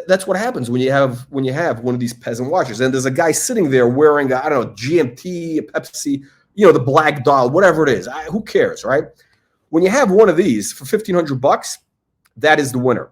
That's what happens when you have one of these peasant watches, and there's a guy sitting there wearing I don't know, GMT, a Pepsi, the black dial, whatever it is. Who cares, right? When you have one of these for $1,500, that is the winner.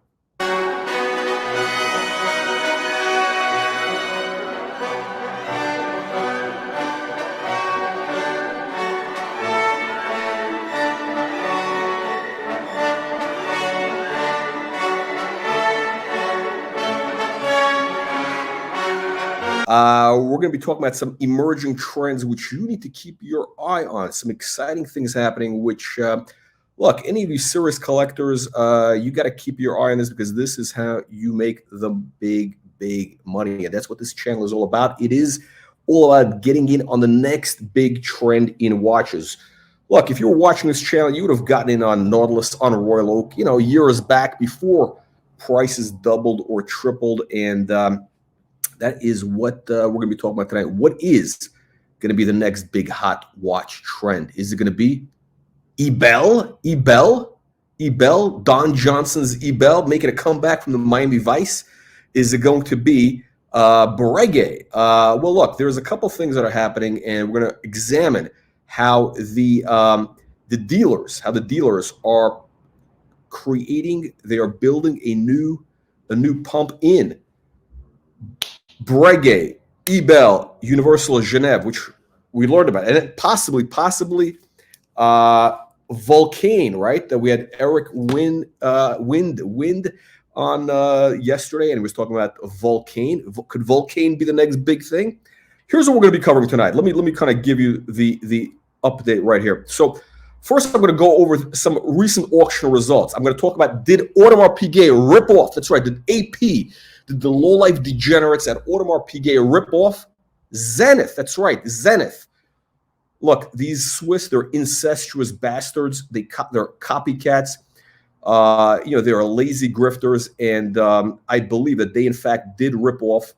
We're going to be talking about some emerging trends which you need to keep your eye on. Some exciting things happening, which, look, any of you serious collectors, you got to keep your eye on this, because this is how you make the big money. And that's what this channel is all about. It is all about getting in on the next big trend in watches. Look, if you were watching this channel, you would have gotten in on Nautilus, on Royal Oak, years back before prices doubled or tripled. And that is what we're going to be talking about tonight. What is going to be the next big hot watch trend? Is it going to be Ebel, Don Johnson's Ebel making a comeback from the Miami Vice? Is it going to be Breguet? Well, look, there's a couple things that are happening, and we're going to examine how the dealers are creating. They are building a new pump in Breguet, Ebel, Universal Genève, which we learned about, and then possibly Vulcain, right? That we had Eric Wind on yesterday, and he was talking about Vulcain. Could Vulcain be the next big thing? Here's what we're going to be covering tonight. Let me kind of give you the update right here. So first, I'm going to go over some recent auction results. I'm going to talk about, did Audemars Piguet rip off? That's right. Did AP, did the low-life degenerates at Audemars Piguet rip off Zenith? That's right, Zenith. Look, these Swiss, they're incestuous bastards. They're copycats. They're lazy grifters, and I believe that they, in fact, did rip off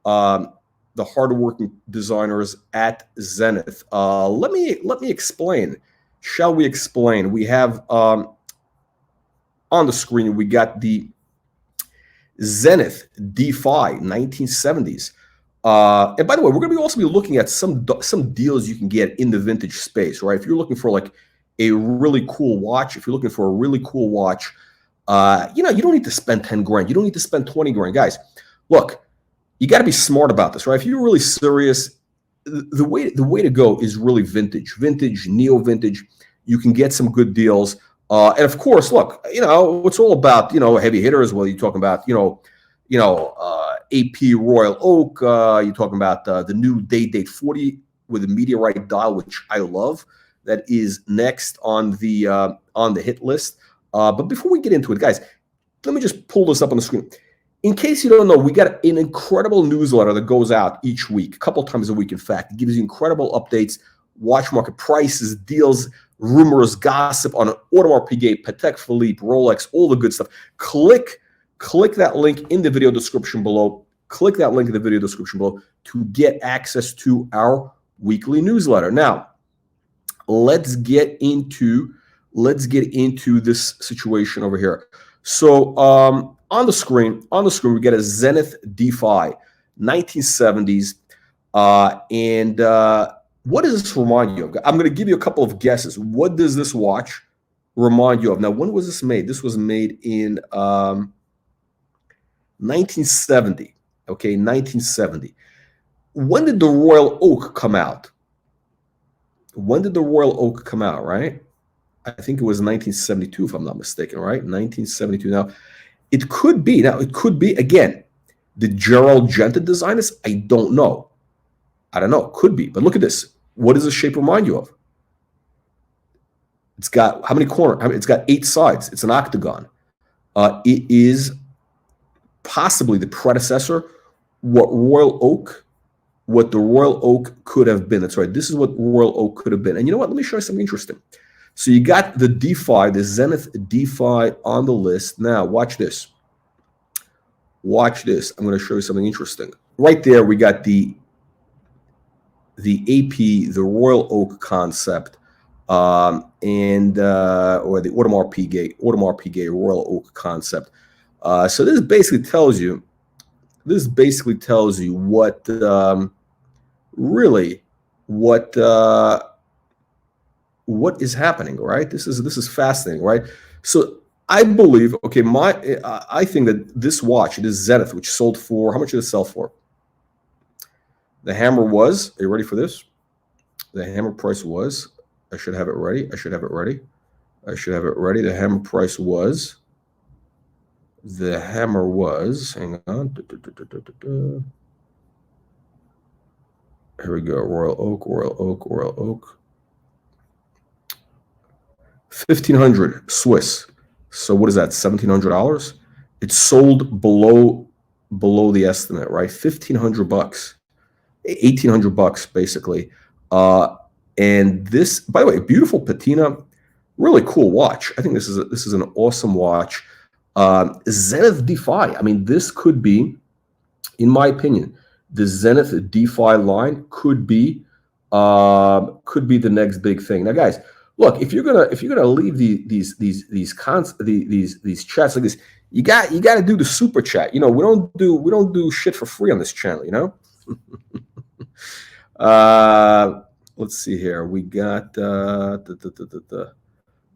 the hardworking designers at Zenith. Let me explain. Shall we explain? We have on the screen, we got the Zenith D-Fi 1970s. And by the way, we're going to also be looking at some deals you can get in the vintage space, right? If you're looking for like a really cool watch, you don't need to spend 10 grand. You don't need to spend 20 grand. Guys, look, you got to be smart about this, right? If you're really serious, the way to go is really vintage, neo-vintage. You can get some good deals. And of course, look, it's all about, heavy hitters. Well, you're talking about, AP Royal Oak. You're talking about the new Date 40 with a meteorite dial, which I love. That is next on the hit list. But before we get into it, guys, let me just pull this up on the screen. In case you don't know, we got an incredible newsletter that goes out each week, a couple times a week, in fact. It gives you incredible updates, watch market prices, deals, rumors, gossip on Audemars Piguet, Patek Philippe, Rolex, all the good stuff. Click that link in the video description below. Click that link in the video description below to get access to our weekly newsletter. Now, let's get into this situation over here. So on the screen, we get a Zenith D-Fi 1970s, and what does this remind you of? I'm going to give you a couple of guesses. What does this watch remind you of? Now, when was this made? This was made in 1970. Okay, 1970. When did the Royal Oak come out? Right? I think it was 1972, if I'm not mistaken, right? 1972. Now, it could be, again, did Gerald Genta design this? I don't know. Could be. But look at this. What does this shape remind you of? It's got how many corners? It's got 8 sides. It's an octagon. It is possibly the predecessor, what the Royal Oak could have been. That's right. This is what Royal Oak could have been. And you know what? Let me show you something interesting. So you got the D-Fi, the Zenith D-Fi on the list. Now, watch this. I'm going to show you something interesting. Right there, we got the AP, the Royal Oak concept, or the Audemars Piguet Royal Oak concept. So this basically tells you this basically tells you what really what is happening, right? This is fascinating, right? So I believe, okay, I think that this watch, this Zenith, which sold for, how much did it sell for? The hammer was, are you ready for this? The hammer price was, I should have it ready. I should have it ready. I should have it ready. The hammer price was, hang on. Here we go. Royal Oak. 1,500 Swiss. So what is that? $1,700. It sold below the estimate, right? $1,500, $1,800 basically. And this, by the way, beautiful patina, really cool watch. I think this is an awesome watch. Zenith Defy. I mean, this could be, in my opinion, the Zenith Defy line could be the next big thing. Now, guys, look, if you're gonna leave these chats like this, you got to do the super chat. You know, we don't do shit for free on this channel. You know. Let's see here. We got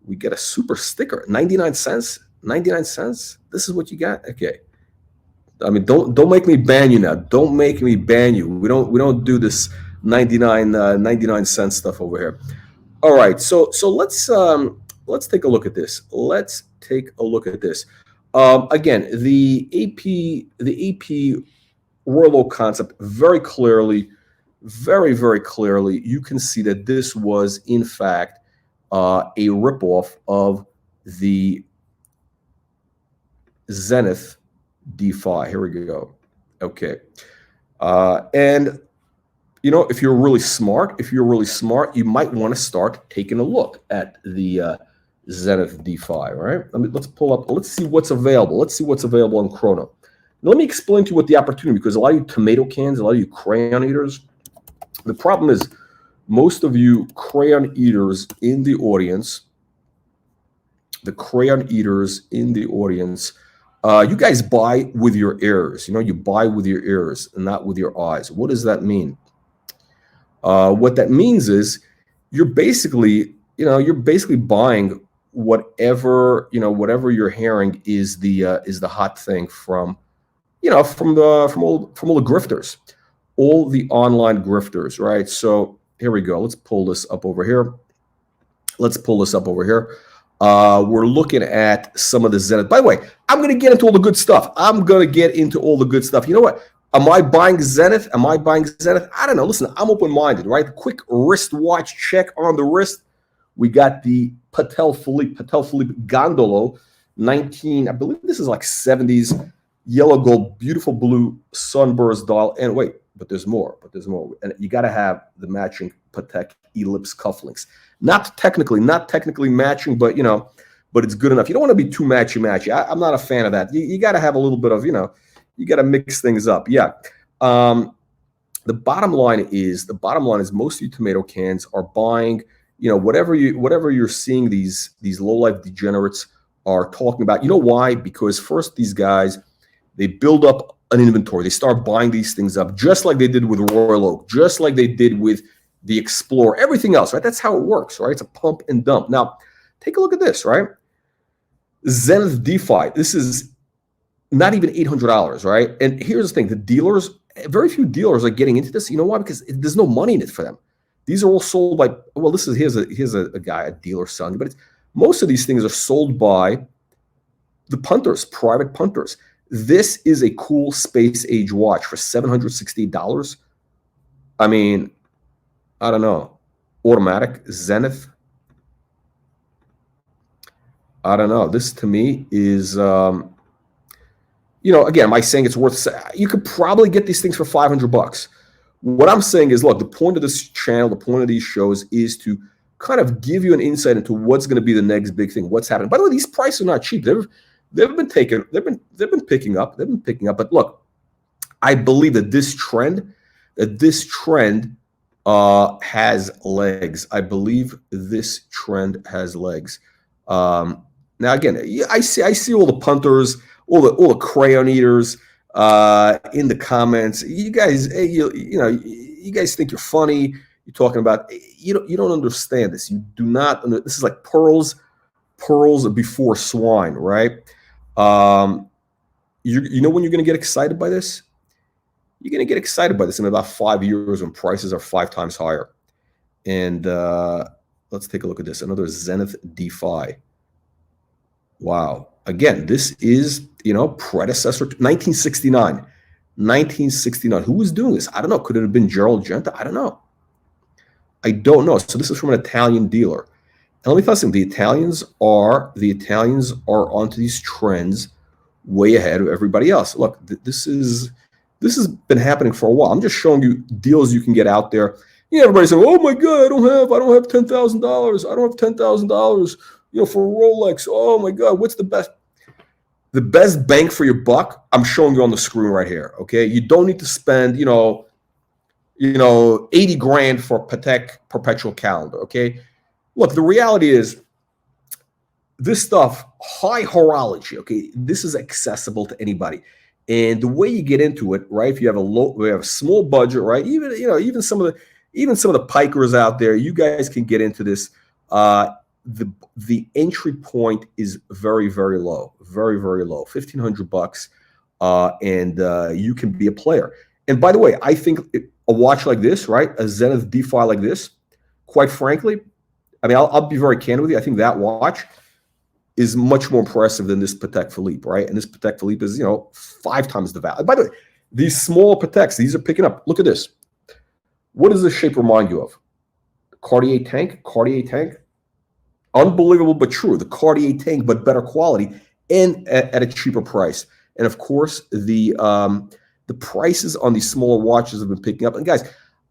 we get a super sticker, 99 cents. 99 cents. This is what you got. Okay. I mean, don't make me ban you now. Don't make me ban you. We don't do this 99 cent stuff over here. All right. So let's take a look at this. Let's take a look at this. Again, the AP Royal Oak concept, very clearly, very clearly, you can see that this was in fact a ripoff of the Zenith Defy. Here we go. Okay. And you know, if you're really smart, you might want to start taking a look at the Zenith Defy, right? Let's pull up, let's see what's available. Let's see what's available on Chrono. Now, let me explain to you what the opportunity, because a lot of you tomato cans, a lot of you crayon eaters, the problem is most of you crayon eaters in the audience, you guys buy with your ears. You know, you buy with your ears and not with your eyes. What does that mean? What that means is you're basically buying whatever you're hearing is the hot thing from all the grifters, all the online grifters, right? So here we go. Let's pull this up over here. We're looking at some of the Zenith. By the way, I'm going to get into all the good stuff. You know what? Am I buying Zenith? I don't know. Listen, I'm open-minded, right? Quick wristwatch check on the wrist. We got the Patel Philippe Gondolo, 19, I believe this is like 70s, yellow gold, beautiful blue sunburst dial. And wait, but there's more. And you got to have the matching Patek Ellipse cufflinks. Not technically matching, but but it's good enough. You don't want to be too matchy. I'm not a fan of that. You got to have a little bit of, you got to mix things up. Yeah. The bottom line is most of you tomato cans are buying, whatever you're seeing these low life degenerates are talking about. You know why? Because first, these guys, they build up an inventory. They start buying these things up, just like they did with Royal Oak, just like they did with the Explorer, everything else, right? That's how it works, right? It's a pump and dump. Now, take a look at this, right? Zenith Defy. This is not even $800, right? And here's the thing: the dealers, very few dealers are getting into this. You know why? Because there's no money in it for them. These are all sold by. Well, here's a guy, a dealer selling, but most of these things are sold by the punters, private punters. This is a cool space age watch for $760. I mean, I don't know. Automatic Zenith. I don't know. This to me is, again, am I saying it's worth? You could probably get these things for $500. What I'm saying is, look, the point of this channel, the point of these shows is to kind of give you an insight into what's going to be the next big thing, what's happening. By the way, these prices are not cheap. They've been picking up. But look, I believe that this trend has legs. I believe this trend has legs. Now again, I see all the punters, all the crayon eaters. in the comments. You guys, you know, you guys think you're funny. You're talking about, you don't understand this. You do not. This is like pearls before swine, right? You know when you're going to get excited by this? You're going to get excited by this in about 5 years when prices are 5 times higher. And let's take a look at this. Another Zenith DeFi. Wow. Again, this is, predecessor to 1969. 1969. Who was doing this? I don't know. Could it have been Gerald Genta? I don't know. So this is from an Italian dealer. And let me tell you something. The Italians are onto these trends way ahead of everybody else. Look, this has been happening for a while. I'm just showing you deals you can get out there. Everybody's saying, "Oh my God, I don't have $10,000. I don't have $10,000, for Rolex. Oh my God, what's the best?" The best bang for your buck, I'm showing you on the screen right here. Okay, you don't need to spend, 80 grand for Patek perpetual calendar. Okay, look, the reality is, this stuff, high horology. Okay, this is accessible to anybody. And the way you get into it, right? If you have a small budget, right? Even some of the pikers out there, you guys can get into this. The entry point is very, very low, very, very low, $1,500, and you can be a player. And by the way, I think a watch like this, right, a Zenith DeFi like this, quite frankly, I mean, I'll be very candid with you. I think that watch is much more impressive than this Patek Philippe, right? And this Patek Philippe is, 5 times the value. By the way, these small Pateks, these are picking up. Look at this. What does this shape remind you of? Cartier tank. Unbelievable but true. The Cartier tank, but better quality and at a cheaper price. And of course, the prices on these smaller watches have been picking up. And guys,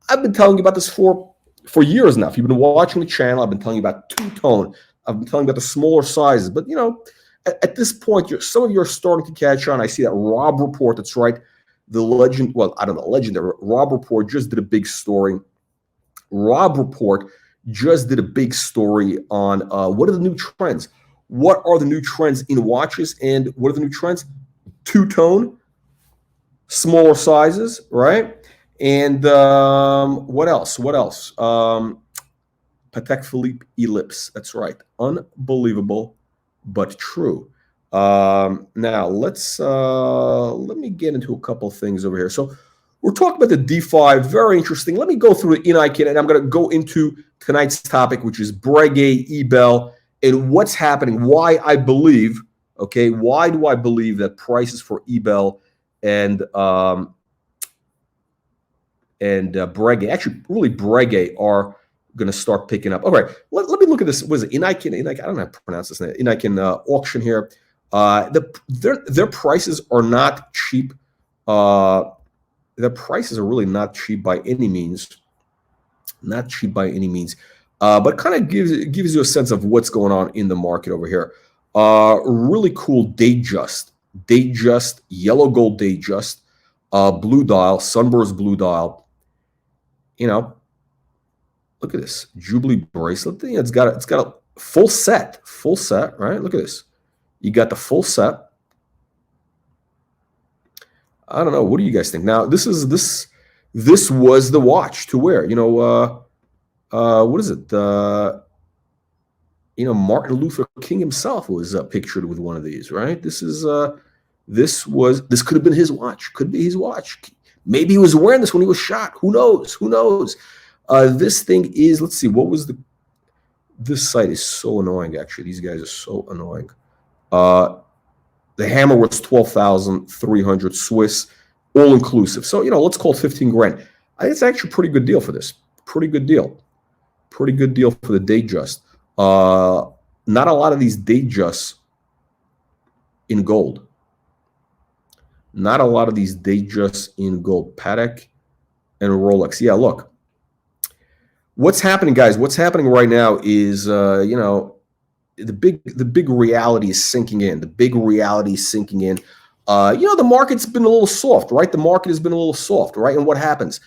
I've been telling you about this for years now. If you've been watching the channel, I've been telling you about two-tone. I've been telling you about the smaller sizes. But, at this point, some of you are starting to catch on. I see that Rob Report, that's right. The legend, well, I don't know, legendary. Rob Report just did a big story. Rob Report just did a big story on what are the new trends? What are the new trends in watches? And what are the new trends? Two-tone, smaller sizes, right? And what else? Patek Philippe Ellipse. That's right. Unbelievable, but true. Now let me get into a couple things over here. So we're talking about the DeFi. Very interesting. Let me go through it in ICANN, and I'm going to go into tonight's topic, which is Breguet, Ebel, and what's happening. Why I believe, why do I believe that prices for Ebel and Breguet, actually really Breguet, are going to start picking up. All right, let me look at this. What is it? In ICANN, I don't know how to pronounce this name. In ICANN auction here. Their prices are not cheap. Their prices are really not cheap by any means. Not cheap by any means. But kind of gives you a sense of what's going on in the market over here. Really cool Datejust, yellow gold Datejust, blue dial, sunburst blue dial. Look at this Jubilee bracelet. It's got a full set, right? Look at this. You got the full set. I don't know. What do you guys think? Now, this was the watch to wear. What is it? Martin Luther King himself was pictured with one of these, right? This could have been his watch. Could be his watch. Maybe he was wearing this when he was shot. Who knows? This thing is, let's see, this site is so annoying, actually. These guys are so annoying. The hammer was 12,300 Swiss, all inclusive. So, let's call it 15 grand. I think it's actually a pretty good deal for this. Pretty good deal for the Datejust. Not a lot of these Datejusts in gold. Not a lot of these Datejusts in gold. Patek and Rolex. Yeah, look. What's happening, guys? What's happening right now is, the big reality is sinking in. The market's been a little soft, right? And what happens?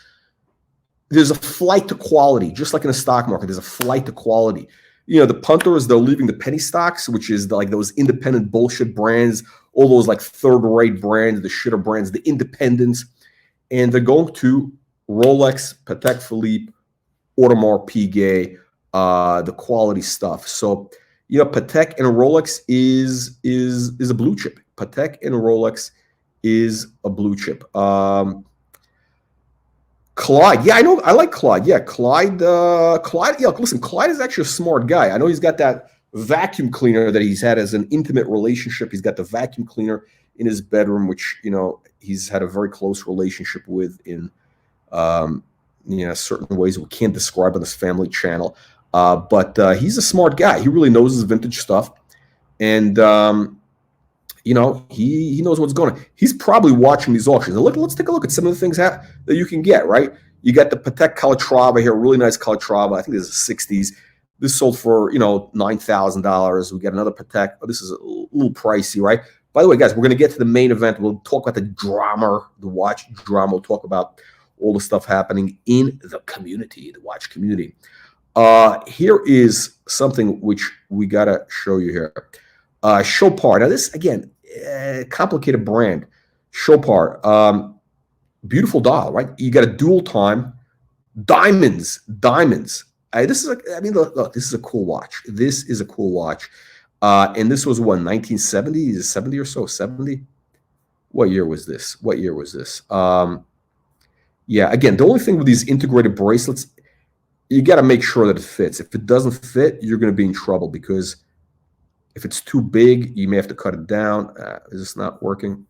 There's a flight to quality, just like in the stock market. There's a flight to quality. The punters, they're leaving the penny stocks, which is like those independent bullshit brands all those like third-rate brands, the shitter brands, the independents, and they're going to Rolex, Patek Philippe, Audemars Piguet, the quality stuff. So, you know, Patek and Rolex is a blue chip. Patek and Rolex is a blue chip. Clyde, yeah, I know, I like Clyde. Yeah, Clyde, yeah, listen, Clyde is actually a smart guy. I know he's got that vacuum cleaner that he's had as an intimate relationship. He's got the vacuum cleaner in his bedroom, which, you know, he's had a very close relationship with in, you know, certain ways we can't describe on this family channel. But he's a smart guy. He really knows his vintage stuff. And, you know, he knows what's going on. He's probably watching these auctions. And let's take a look at some of the things that you can get, right? You got the Patek Calatrava here, really nice Calatrava. I think this is the 60s. This sold for, you know, $9,000. We got another Patek. Oh, this is a little pricey, right? By the way, guys, we're going to get to the main event. We'll talk about the drama, the watch drama. We'll talk about all the stuff happening in the community, the watch community. Here is something which we got to show you here. Chopard. Now, this, again, complicated brand. Chopard. Beautiful dial, right? You got a dual time. Diamonds. This is, I mean, look, this is a cool watch. This is a cool watch. And this was what, 1970? 70 or so? 70? What year was this? Yeah, again, the only thing with these integrated bracelets, you got to make sure that it fits. If it doesn't fit, you're going to be in trouble, because if it's too big, you may have to cut it down. Is this not working?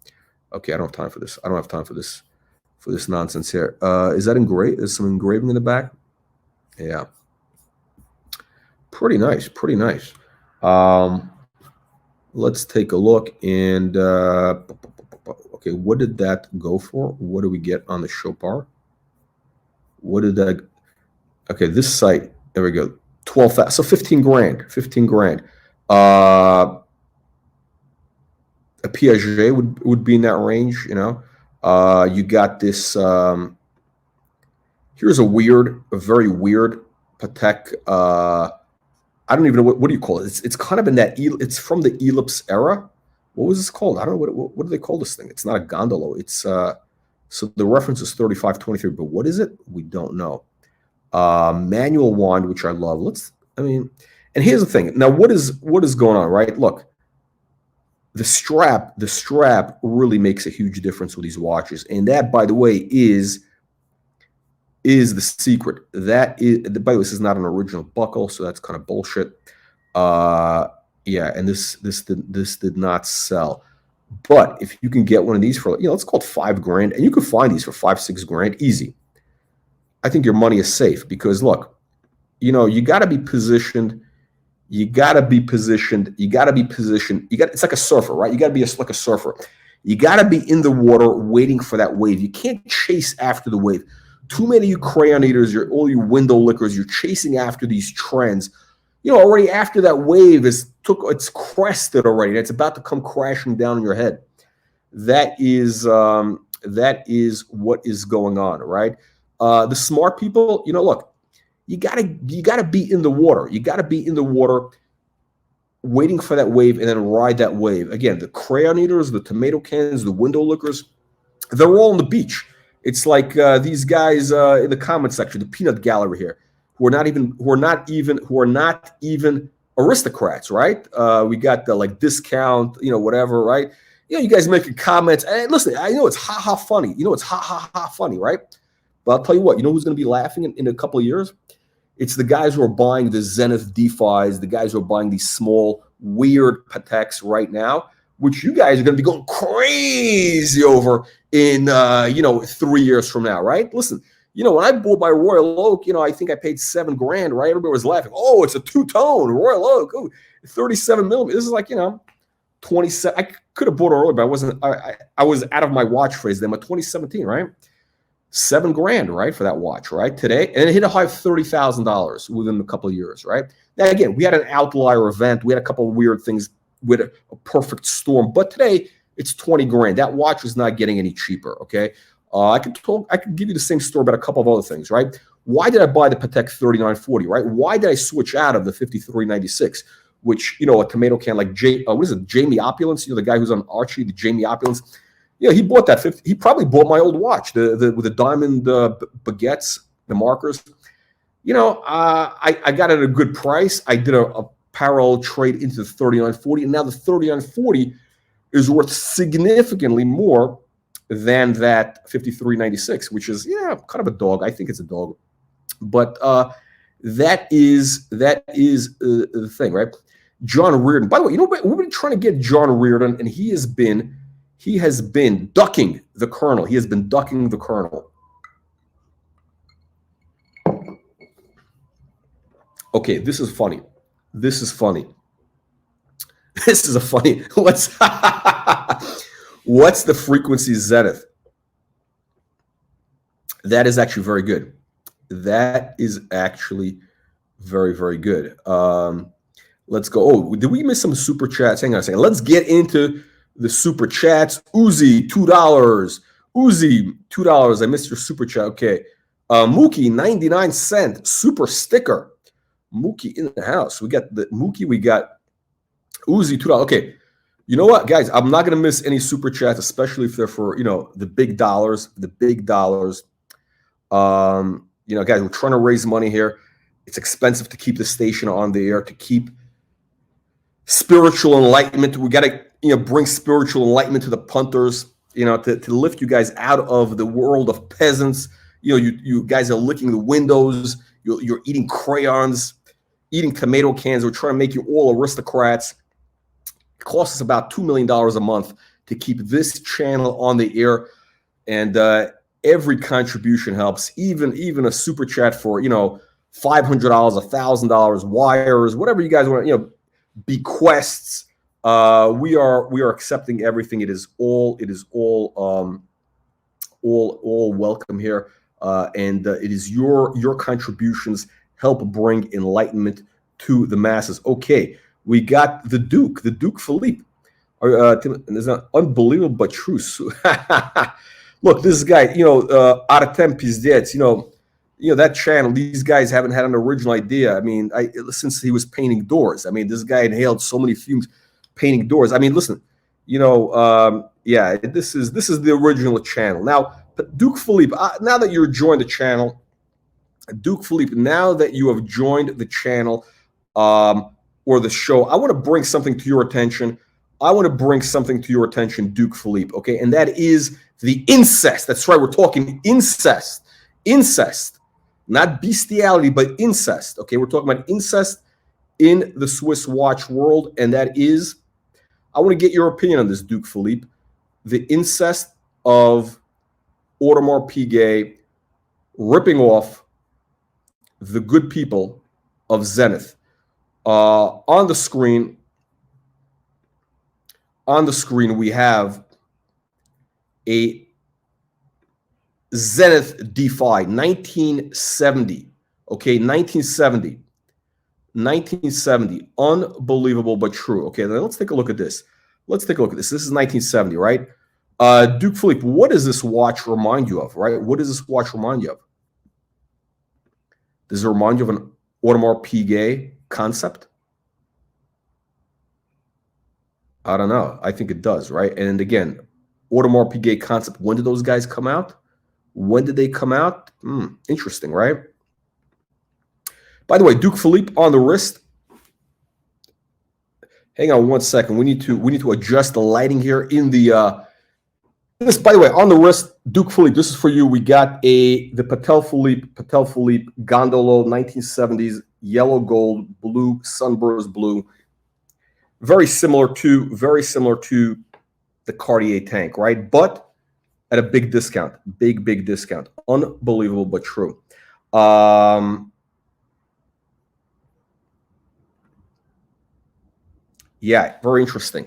Okay, I don't have time for this. I don't have time for this nonsense here. Is that engraved? There's some engraving in the back. Yeah. Pretty nice. Let's take a look. And okay, what did that go for? What do we get on the Chopard? What did that? Okay, this site. There we go. 12,000. So 15 grand. 15 grand. A Piaget would be in that range. You know. You got this. Here's a very weird Patek. I don't even know what do you call it. It's kind of in that. It's from the Ellipse era. What was this called? I don't know what do they call this thing. It's not a gondola. It's so the reference is 3523. But what is it? We don't know. Manual wand, which I love. And here's the thing. Now, what is going on? Right? Look. The strap really makes a huge difference with these watches, and that, by the way, is the secret. That is, by the way, this is not an original buckle, so that's kind of bullshit. Yeah, and this did not sell. But if you can get one of these for, you know, let's call it $5 grand, and you can find these for $5-6 grand easy. I think your money is safe, because look, you know, you got to be positioned. It's like a surfer, right? You got to be like a surfer. You got to be in the water waiting for that wave. You can't chase after the wave. Too many of you crayon eaters, all you window lickers, you're chasing after these trends. You know, already after that wave it's crested already, and it's about to come crashing down on your head. That is what is going on, right? The smart people, you know, look. You gotta be in the water. You gotta be in the water, waiting for that wave, and then ride that wave. Again, the crayon eaters, the tomato cans, the window lickers, they're all on the beach. It's like these guys in the comment section, the peanut gallery here, who are not even aristocrats, right? We got the like discount, you know, whatever, right? You know, you guys making comments. And listen, I know it's ha funny. You know, it's ha funny, right? But I'll tell you what, you know who's going to be laughing in a couple of years? It's the guys who are buying the Zenith D5s, the guys who are buying these small, weird Pateks right now, which you guys are going to be going crazy over in, 3 years from now, right? Listen, you know, when I bought my Royal Oak, you know, I think I paid $7 grand, right? Everybody was laughing. Oh, it's a two-tone Royal Oak. Oh, 37 millimeters. This is like, you know, 27. I could have bought it earlier, but I wasn't. I was out of my watch phrase then. But 2017, right? $7 grand, right, for that watch, right? Today, and it hit a high of $30,000 within a couple of years, right? Now, again, we had an outlier event. We had a couple of weird things with a perfect storm, but today it's 20 grand. That watch is not getting any cheaper, okay? I could give you the same story about a couple of other things, right? Why did I buy the Patek 3940, right? Why did I switch out of the 5396? which, you know, a tomato can like what is it, Jamie Opulence, you know, the guy who's on Archie, the Jamie Opulence. Yeah, he bought that 50. He probably bought my old watch, with the diamond baguettes, the markers. You know, I got it at a good price. I did a parallel trade into the 3940, and now the 3940 is worth significantly more than that 5396, which is, yeah, kind of a dog. I think it's a dog, but that is the thing, right? John Reardon. By the way, you know, we've been trying to get John Reardon, and he has been ducking the Colonel. He has been ducking the Colonel. Okay, this is funny. This is funny. This is a funny. What's the frequency zenith? That is actually very good. That is actually very, very good. Let's go. Oh, did we miss some super chats? Hang on a second. Let's get into the super chats. Uzi, $2. Uzi, $2. I missed your super chat. Okay. Mookie, 99-cent super sticker. Mookie in the house. We got the Mookie. We got Uzi, $2. Okay. You know what, guys? I'm not going to miss any super chats, especially if they're for, you know, the big dollars. The big dollars. You know, guys, we're trying to raise money here. It's expensive to keep the station on the air, to keep spiritual enlightenment. We got to, you know, bring spiritual enlightenment to the punters, you know, to lift you guys out of the world of peasants. You know, you guys are licking the windows. You're eating crayons, eating tomato cans. We're trying to make you all aristocrats. It costs us about $2 million a month to keep this channel on the air. And every contribution helps, even a super chat for, you know, $500, $1,000, wires, whatever you guys want, you know, bequests. We are accepting everything. It is all welcome here. And it is your contributions help bring enlightenment to the masses. Okay, we got the Duke Philippe. It's not unbelievable but true. Look, this guy, you know, out of 10 pizdets, you know that channel. These guys haven't had an original idea. I mean, since he was painting doors. I mean, this guy inhaled so many fumes painting doors. I mean, listen, you know, yeah, this is the original channel. Now, but Duke Philippe, now that you're joined the channel, Duke Philippe, now that you have joined the channel or the show, I want to bring something to your attention. Duke Philippe, okay? And that is the incest. That's right, we're talking incest. Incest, not bestiality, but incest, okay? We're talking about incest in the Swiss watch world, and that is, I want to get your opinion on this, Duke Philippe, the incest of Audemars Piguet ripping off the good people of Zenith. On the screen, we have a Zenith DeFi, 1970. Okay, 1970. Unbelievable but true. Okay, then let's take a look at this. This is 1970, right? Duke Philippe, what does this watch remind you of, right? What does this watch remind you of? Does it remind you of an Audemars Piguet concept? I don't know. I think it does, right? And again, Audemars Piguet concept, when did those guys come out? When did they come out? Interesting, right? By the way, Duke Philippe on the wrist. Hang on one second. We need to adjust the lighting here in the this, by the way, on the wrist, Duke Philippe, this is for you. We got the Patel Philippe Gondolo 1970s yellow gold blue sunburst blue. Very similar to the Cartier tank, right? But at a big discount, big discount. Unbelievable but true. Yeah, very interesting.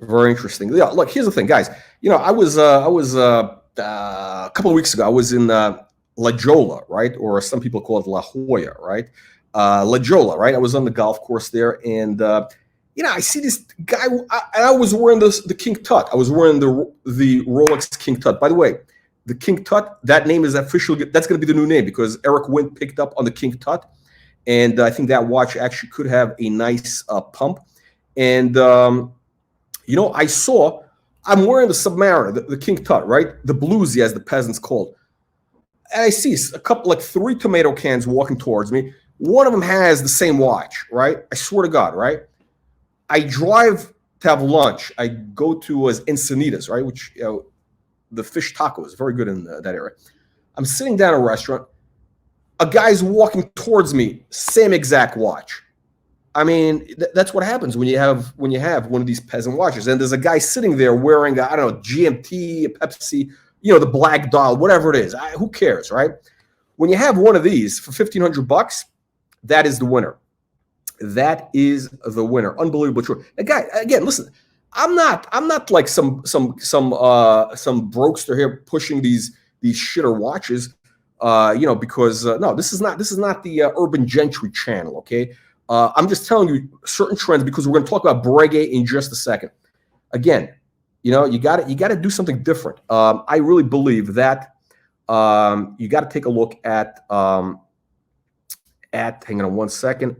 Yeah, look, here's the thing, guys. You know, I was a couple of weeks ago. I was in La Jolla, right, or some people call it La Jolla, right? La Jolla, right? I was on the golf course there, and you know, I see this guy. I was wearing the King Tut. I was wearing the Rolex King Tut. By the way, the King Tut, that name is official. That's going to be the new name because Eric Wynn picked up on the King Tut. And I think that watch actually could have a nice pump. And, I'm wearing the Submariner, the King Tut, right? The bluesy, as the peasants called. And I see a couple, like 3 tomato cans walking towards me. One of them has the same watch, right? I swear to God, right? I drive to have lunch. I go to Encinitas, right? Which, the fish taco is very good in that area. I'm sitting down at a restaurant. A guy's walking towards me, same exact watch. I mean, that's what happens when you have one of these peasant watches. And there's a guy sitting there wearing, GMT, a Pepsi, the black dial, whatever it is. Who cares, right? When you have one of these for $1,500, that is the winner. That is the winner. Unbelievable true. A guy, again, listen, I'm not like some brokester here pushing these shitter watches, because no, this is not the Urban Gentry channel, okay? I'm just telling you certain trends because we're going to talk about Breguet in just a second. Again, you got to do something different. I really believe that you got to take a look at hang on one second,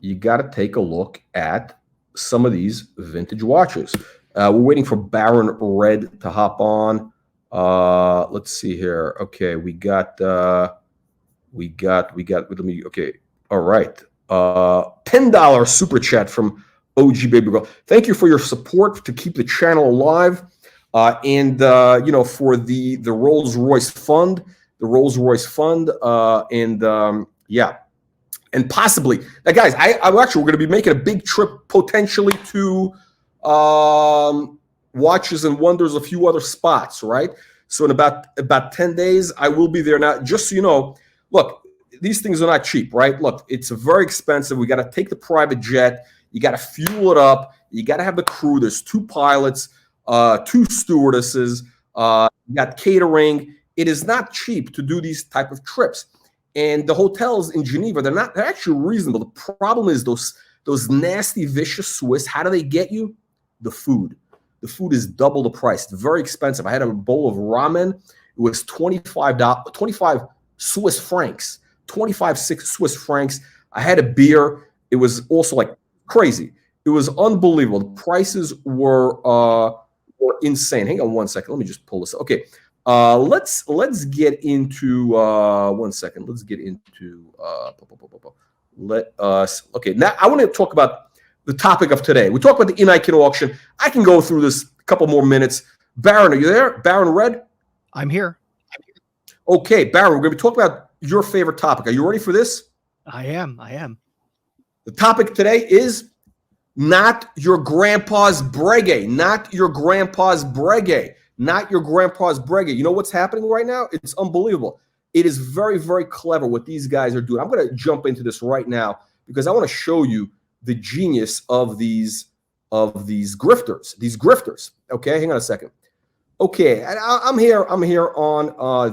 you got to take a look at some of these vintage watches. We're waiting for Baron Red to hop on. Let's see here. Okay, we got let me, okay. All right. $10 super chat from OG Baby Girl. Thank you for your support to keep the channel alive. And for the Rolls-Royce Fund, yeah. And possibly, now guys, I'm actually, we're going to be making a big trip potentially to Watches and Wonders, a few other spots, right? So in about 10 days, I will be there. Now, just so you know, look, these things are not cheap, right? Look, it's very expensive. We got to take the private jet. You got to fuel it up. You got to have the crew. There's 2 pilots, 2 stewardesses. You got catering. It is not cheap to do these type of trips. And the hotels in Geneva, they're actually reasonable. The problem is those nasty, vicious Swiss. How do they get you? The food. The food is double the price. It's very expensive. I had a bowl of ramen. It was $25 Swiss francs. 25 Swiss francs. I had a beer. It was also like crazy. It was unbelievable. The prices were insane. Hang on one second. Let me just pull this. Okay. Let's get into one second. Let's get into okay. Now I want to talk about the topic of today. We talk about the in-Icon auction. I can go through this a couple more minutes. Baron, are you there? Baron Red? I'm here. Okay, Baron, we're going to be talking about your favorite topic. Are you ready for this? I am. The topic today is not your grandpa's Breguet. Not your grandpa's Breguet. Not your grandpa's Breguet. You know what's happening right now? It's unbelievable. It is very, very clever what these guys are doing. I'm going to jump into this right now because I want to show you the genius of these grifters. These grifters. Okay, hang on a second. Okay, I'm here on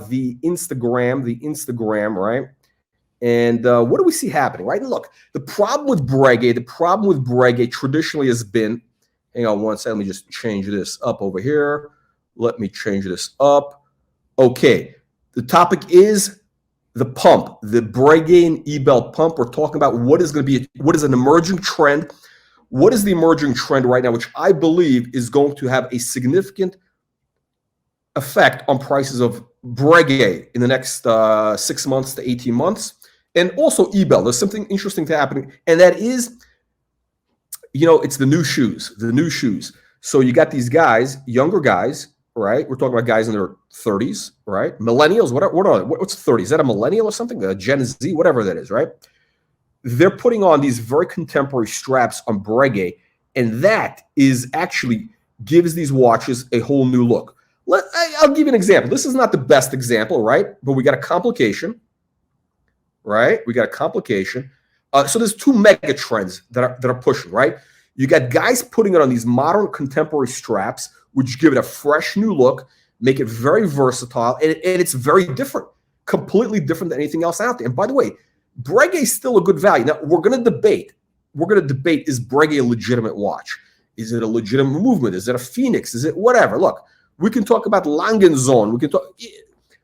the Instagram, right? And what do we see happening, right? And look, the problem with Breguet traditionally has been, hang on one second, let me just change this up over here. Let me change this up. Okay, the topic is the pump, the Breguet and Ebel pump. We're talking about what is an emerging trend. What is the emerging trend right now, which I believe is going to have a significant effect on prices of Breguet in the next 6 months to 18 months. And also Ebel. There's something interesting to happen. And that is, it's the new shoes. So you got these guys, younger guys, right? We're talking about guys in their 30s, right? Millennials, what are they? What's 30? Is that a millennial or something? A Gen Z, whatever that is, right? They're putting on these very contemporary straps on Breguet. And that is actually gives these watches a whole new look. I'll give you an example. This is not the best example, right? But we got a complication, right? We got a complication. So there's 2 mega trends that are pushing, right? You got guys putting it on these modern contemporary straps, which give it a fresh new look, make it very versatile, and it's very different, completely different than anything else out there. And by the way, Breguet is still a good value. Now we're going to debate. Is Breguet a legitimate watch? Is it a legitimate movement? Is it a Phoenix? Is it whatever? Look. We can talk about Langenzone. We can talk,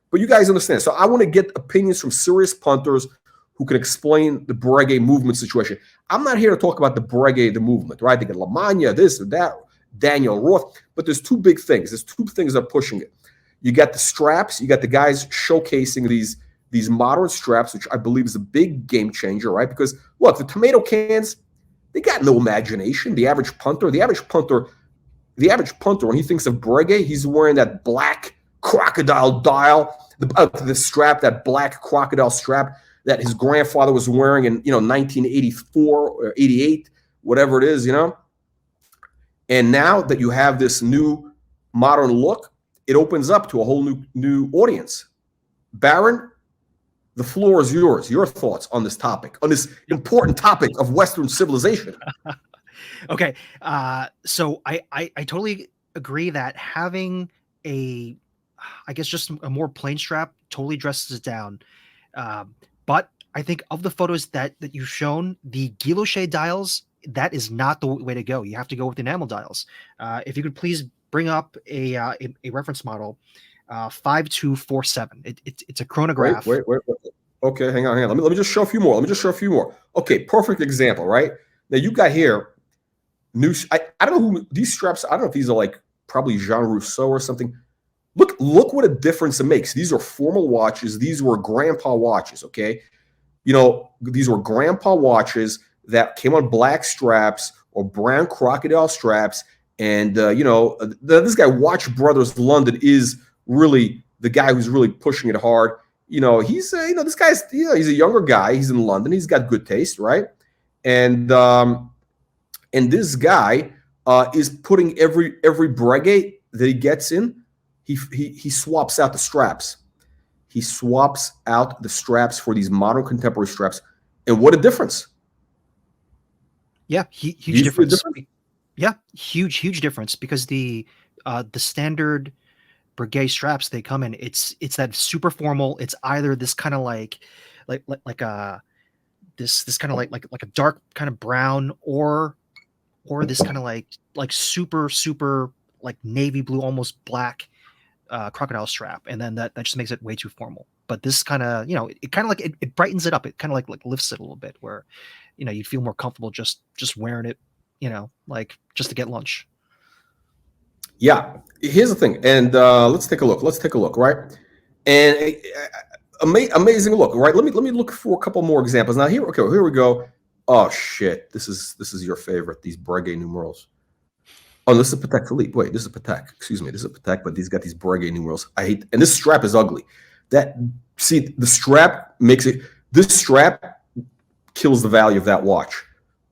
but you guys understand. So I want to get opinions from serious punters who can explain the Breguet movement situation. I'm not here to talk about the Breguet, the movement, right? They get Lamagna, this or that, Daniel Roth, but there's two big things. There's two things that are pushing it. You got the straps, you got the guys showcasing these modern straps, which I believe is a big game changer, right? Because look, the tomato cans, they got no imagination. The average punter, when he thinks of Breguet, he's wearing that black crocodile dial, the strap, that black crocodile strap that his grandfather was wearing in 1984 or 88, whatever it is, And now that you have this new modern look, it opens up to a whole new audience. Baron, the floor is yours. Your thoughts on this topic, on this important topic of Western civilization. Okay, so I totally agree that having I guess just a more plain strap totally dresses it down. But I think of the photos that you've shown, the guilloche dials, that is not the way to go. You have to go with enamel dials. If you could please bring up a reference model, 5247. It's a chronograph. Wait. Okay, hang on. Let me just show a few more. Okay, perfect example, right? Now you got here I don't know who these straps. I don't know if these are like probably Jean Rousseau or something. Look what a difference it makes. These are formal watches. These were grandpa watches. Okay, these were grandpa watches that came on black straps or brown crocodile straps. And this guy, Watch Brothers London, is really the guy who's really pushing it hard. He's this guy's he's a younger guy. He's in London. He's got good taste, right? And this guy is putting every Breguet that he gets in, he swaps out the straps. He swaps out the straps for these modern contemporary straps. And what a difference. Yeah, huge difference. Yeah, huge difference, because the standard Breguet straps they come in, it's that super formal. It's either this kind of like this kind of like a dark kind of brown, or this kind of like super like navy blue, almost black crocodile strap, and then that just makes it way too formal. But this kind of it kind of like it brightens it up. It kind of like lifts it a little bit, where you'd feel more comfortable just wearing it, like just to get lunch. Yeah, here's the thing, and let's take a look, right? And amazing look, right? Let me look for a couple more examples. Now here we go. Oh shit, this is your favorite, these Breguet numerals. Oh, this is a Patek Philippe. Wait, this is a Patek. Excuse me, this is a Patek, but these got these Breguet numerals. I hate, and this strap is ugly. The strap makes it. This strap kills the value of that watch.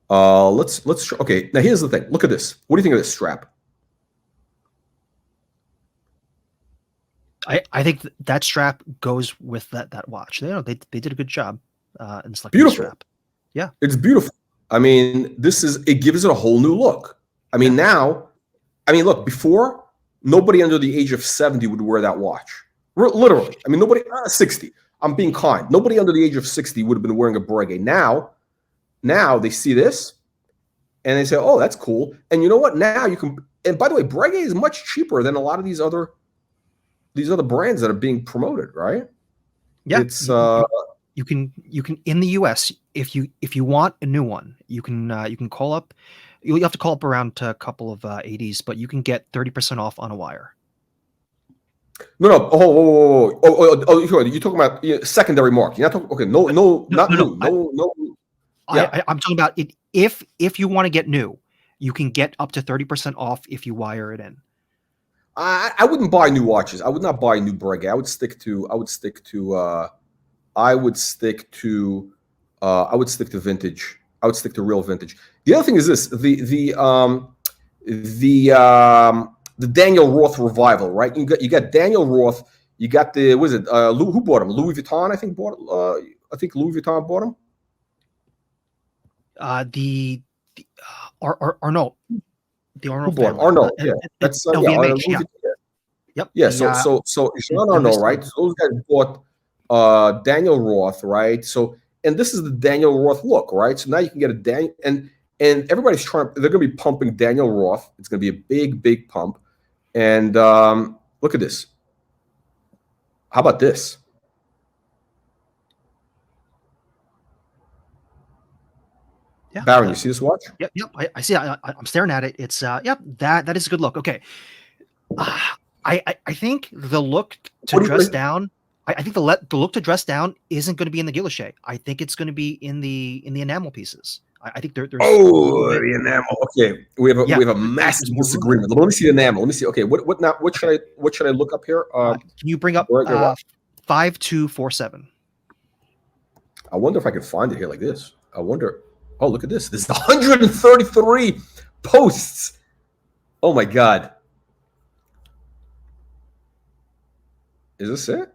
Let's okay. Now here's the thing. Look at this. What do you think of this strap? I think that strap goes with that watch. They did a good job in selecting Beautiful. the strap. Yeah, it's beautiful. I mean, it gives it a whole new look. I mean, look, before, nobody under the age of 70 would wear that watch. Literally. I mean, nobody, 60. I'm being kind. Nobody under the age of 60 would have been wearing a Breguet. Now they see this and they say, oh, that's cool. And you know what? Now you can, and by the way, Breguet is much cheaper than a lot of these other brands that are being promoted, right? Yeah. It's you can in the US, if you want a new one, you can call up. You have to call up around a couple of 80s, but you can get 30% off on a wire. No. Oh, you're talking about secondary market. You're not talking. Okay, no, not new. No. Yeah. I'm talking about it. If you want to get new, you can get up to 30% off if you wire it in. I wouldn't buy new watches. I would not buy new Breguet. I would stick to vintage. I would stick to real vintage. The other thing is this: the Daniel Roth revival, right? You got Daniel Roth. You got who bought him? Louis Vuitton, I think I think Louis Vuitton bought him. Arnault. The Arnault family. Arnault, yeah. That's LVMH, yeah. Yep. Yeah. So Jean Arnault, right? So those guys bought Daniel Roth, right? So, and this is the Daniel Roth look, right? So now you can get a Daniel, and everybody's they're going to be pumping Daniel Roth. It's going to be a big pump. And look at this. How about this? Yeah. Baron, you see this watch? Yep. I see. I'm staring at it. It's yep. That is a good look. Okay. I think the look to dress down. I think the look to dress down isn't going to be in the guilloche. I think it's going to be in the enamel pieces. I think there's the enamel. Okay, we have a massive disagreement. Let me see the enamel. Let me see. Okay, what now? What should I look up here? Can you bring up 5247? I wonder if I could find it here like this. I wonder. Oh, look at this. This is 133 posts. Oh my God. Is this it?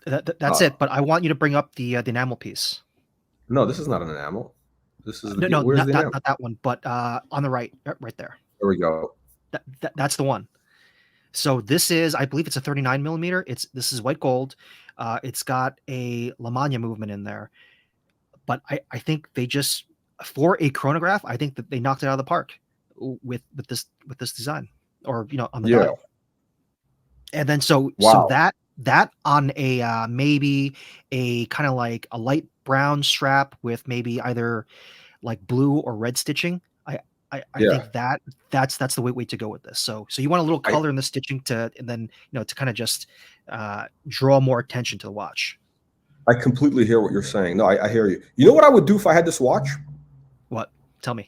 That's it. But I want you to bring up the enamel piece. No, this is not an enamel. This is no, not that one, but on the right there. There we go. That's the one. So this is, I believe it's a 39 millimeter. This is white gold. It's got a La Manna movement in there, but I think they just, for a chronograph, I think that they knocked it out of the park with this design, or on the dial. And then so that on a maybe a kind of like a light brown strap with maybe either like blue or red stitching. I think that's the way to go with this. So you want a little color in the stitching and then to kind of just draw more attention to the watch. I completely hear what you're saying. No, I hear you. You know what I would do if I had this watch? What? Tell me.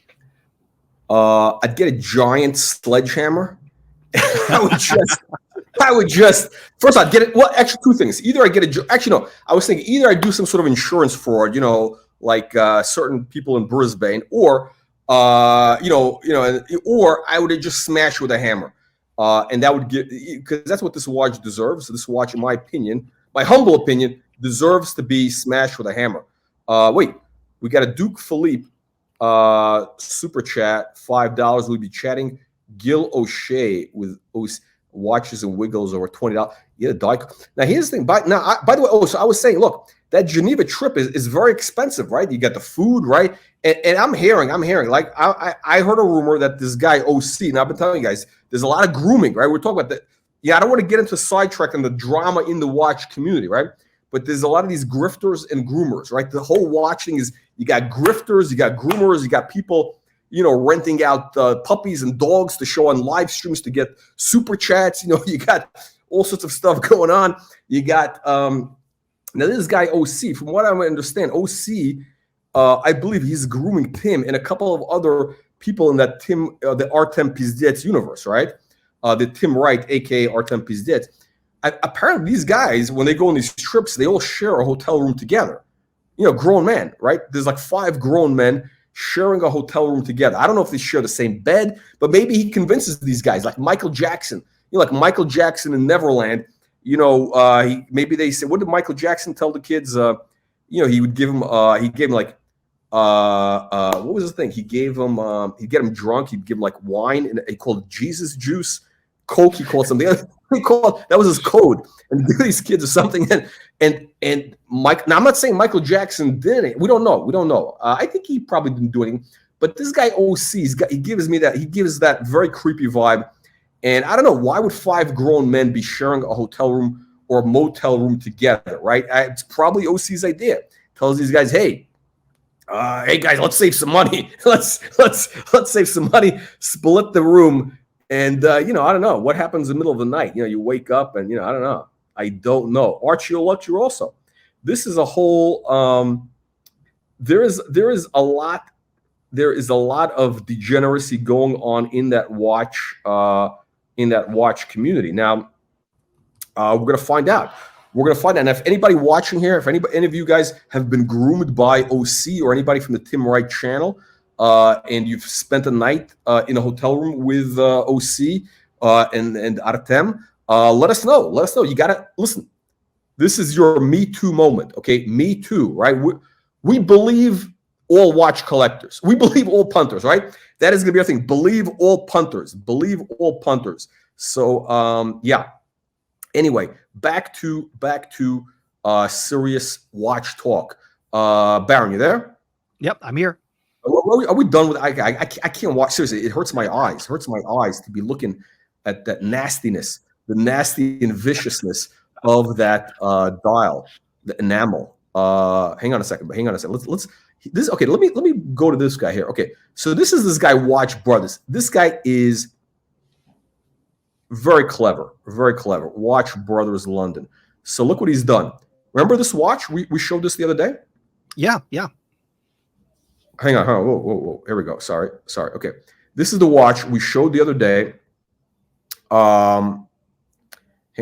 I'd get a giant sledgehammer. I would just first I'd get it. Well, actually, two things. Either I get I was thinking either I do some sort of insurance fraud, like certain people in Brisbane, or or I would just smash with a hammer, and that would get, because that's what this watch deserves. So this watch, in my opinion, my humble opinion, deserves to be smashed with a hammer. Wait, we got a Duke Philippe super chat, $5. We'll be chatting Gil O'Shea with watches and wiggles over $20. Yeah, now here's the thing. By the way, so I was saying, look, that Geneva trip is very expensive, right? You got the food, right? And I'm hearing, like I heard a rumor that this guy OC. Now I've been telling you guys, there's a lot of grooming, right? We're talking about that. Yeah, I don't want to get into sidetrack and the drama in the watch community, right? But there's a lot of these grifters and groomers, right? The whole watch thing is, you got grifters, you got groomers, you got people, renting out puppies and dogs to show on live streams to get super chats. You got all sorts of stuff going on. You got now this guy OC. From what I understand, OC, I believe he's grooming Tim and a couple of other people in that the Artem Pizdets universe, right? The Tim Wright, aka Artem Pizdets. Apparently, these guys, when they go on these trips, they all share a hotel room together. Grown men, right? There's like 5 grown men sharing a hotel room together. I don't know if they share the same bed, but maybe he convinces these guys, like Michael Jackson. Like Michael Jackson in Neverland. Maybe they said, what did Michael Jackson tell the kids? He would give them. He gave them like, what was the thing? He gave them. He'd get them drunk. He'd give them like wine, and he called it Jesus juice. Coke, he called something. That was his code. And these kids or something. And Mike. Now I'm not saying Michael Jackson did it. We don't know. I think he probably didn't do anything. But this guy OC, he gives that very creepy vibe. And I don't know, why would 5 grown men be sharing a hotel room or a motel room together, right? It's probably OC's idea. Tells these guys, hey guys, let's save some money. Let's save some money. Split the room. And I don't know what happens in the middle of the night. You wake up and I don't know. I don't know. Archie Lecture also. This is a whole. There is a lot. There is a lot of degeneracy going on in that watch. In that watch community. Now, we're gonna find out. And if anybody watching here, if any of you guys have been groomed by OC or anybody from the Tim Wright channel, and you've spent a night in a hotel room with OC and Artem, let us know. You gotta listen. This is your Me Too moment, okay? Me Too, right? We believe all watch collectors. We believe all punters, right? That is gonna be our thing. Believe all punters. Believe all punters. So yeah. Anyway, back to serious watch talk. Baron, you there? Yep, I'm here. Are we done with? I can't watch. Seriously, it hurts my eyes. It hurts my eyes to be looking at that nastiness, the nasty and viciousness of that dial, the enamel. Hang on a second. Let's. This okay. Let me go to this guy here. Okay, so this is this guy Watch Brothers. This guy is very clever, very clever. Watch Brothers London. So look what he's done. Remember this watch? We showed this the other day. Yeah, yeah. Hang on. Whoa. Here we go. Sorry. Okay, this is the watch we showed the other day. Hang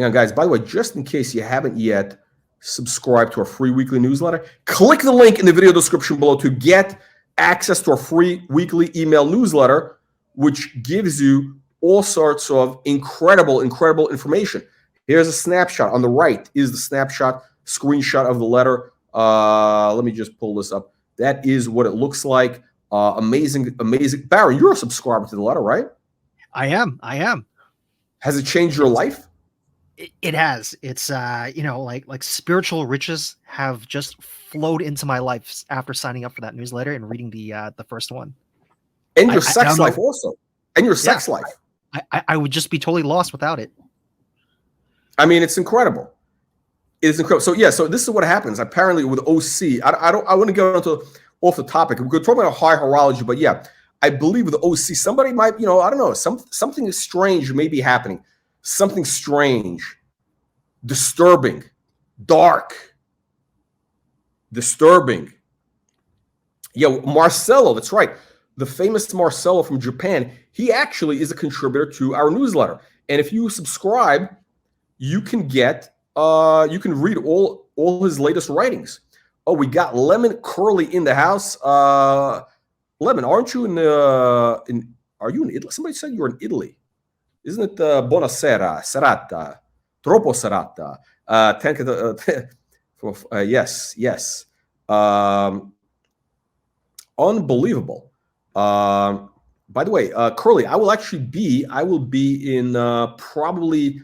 on, guys. By the way, just in case you haven't yet subscribed to our free weekly newsletter, click the link in the video description below to get access to our free weekly email newsletter, which gives you all sorts of incredible information. Here's a snapshot. On the right is the screenshot of the letter. Let me just pull this up. That is what it looks like. Amazing. Barry, you're a subscriber to the letter, right? I am. Has it changed your life? It has. It's like spiritual riches have just flowed into my life after signing up for that newsletter and reading the first one. And your sex life also. And your sex life. I would just be totally lost without it. I mean, it's incredible. It is incredible. So yeah, so this is what happens. Apparently with OC, I want to go into off the topic. We're talking about high horology, but yeah, I believe with OC, somebody might, I don't know, something strange may be happening. Something strange, disturbing, dark, disturbing. Yeah, Marcelo, that's right. The famous Marcelo from Japan, he actually is a contributor to our newsletter. And if you subscribe, you can get, you can read all his latest writings. Oh, we got Lemon Curly in the house. Lemon, aren't you are you in Italy? Somebody said you were in Italy. Isn't it buonasera, serata, troppo serata? Yes. Unbelievable. By the way, Curly, I will be in probably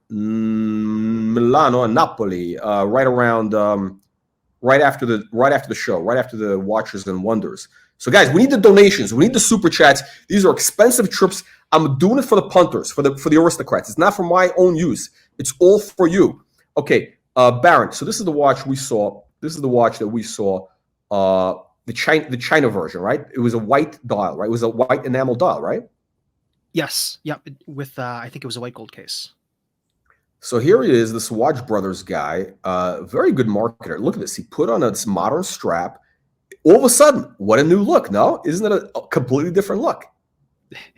Milano and Napoli right around right after the show, right after the Watchers and Wonders. So guys, we need the donations. We need the super chats. These are expensive trips. I'm doing it for the punters, for the aristocrats. It's not for my own use. It's all for you. Okay, Baron. So this is the watch we saw. This is the watch that we saw. The China version, right? It was a white dial, right? It was a white enamel dial, right? Yes. Yep. With I think it was a white gold case. So here he is, this Watch Brothers guy, very good marketer. Look at this. He put on this modern strap. All of a sudden, what a new look, no? Isn't it a completely different look?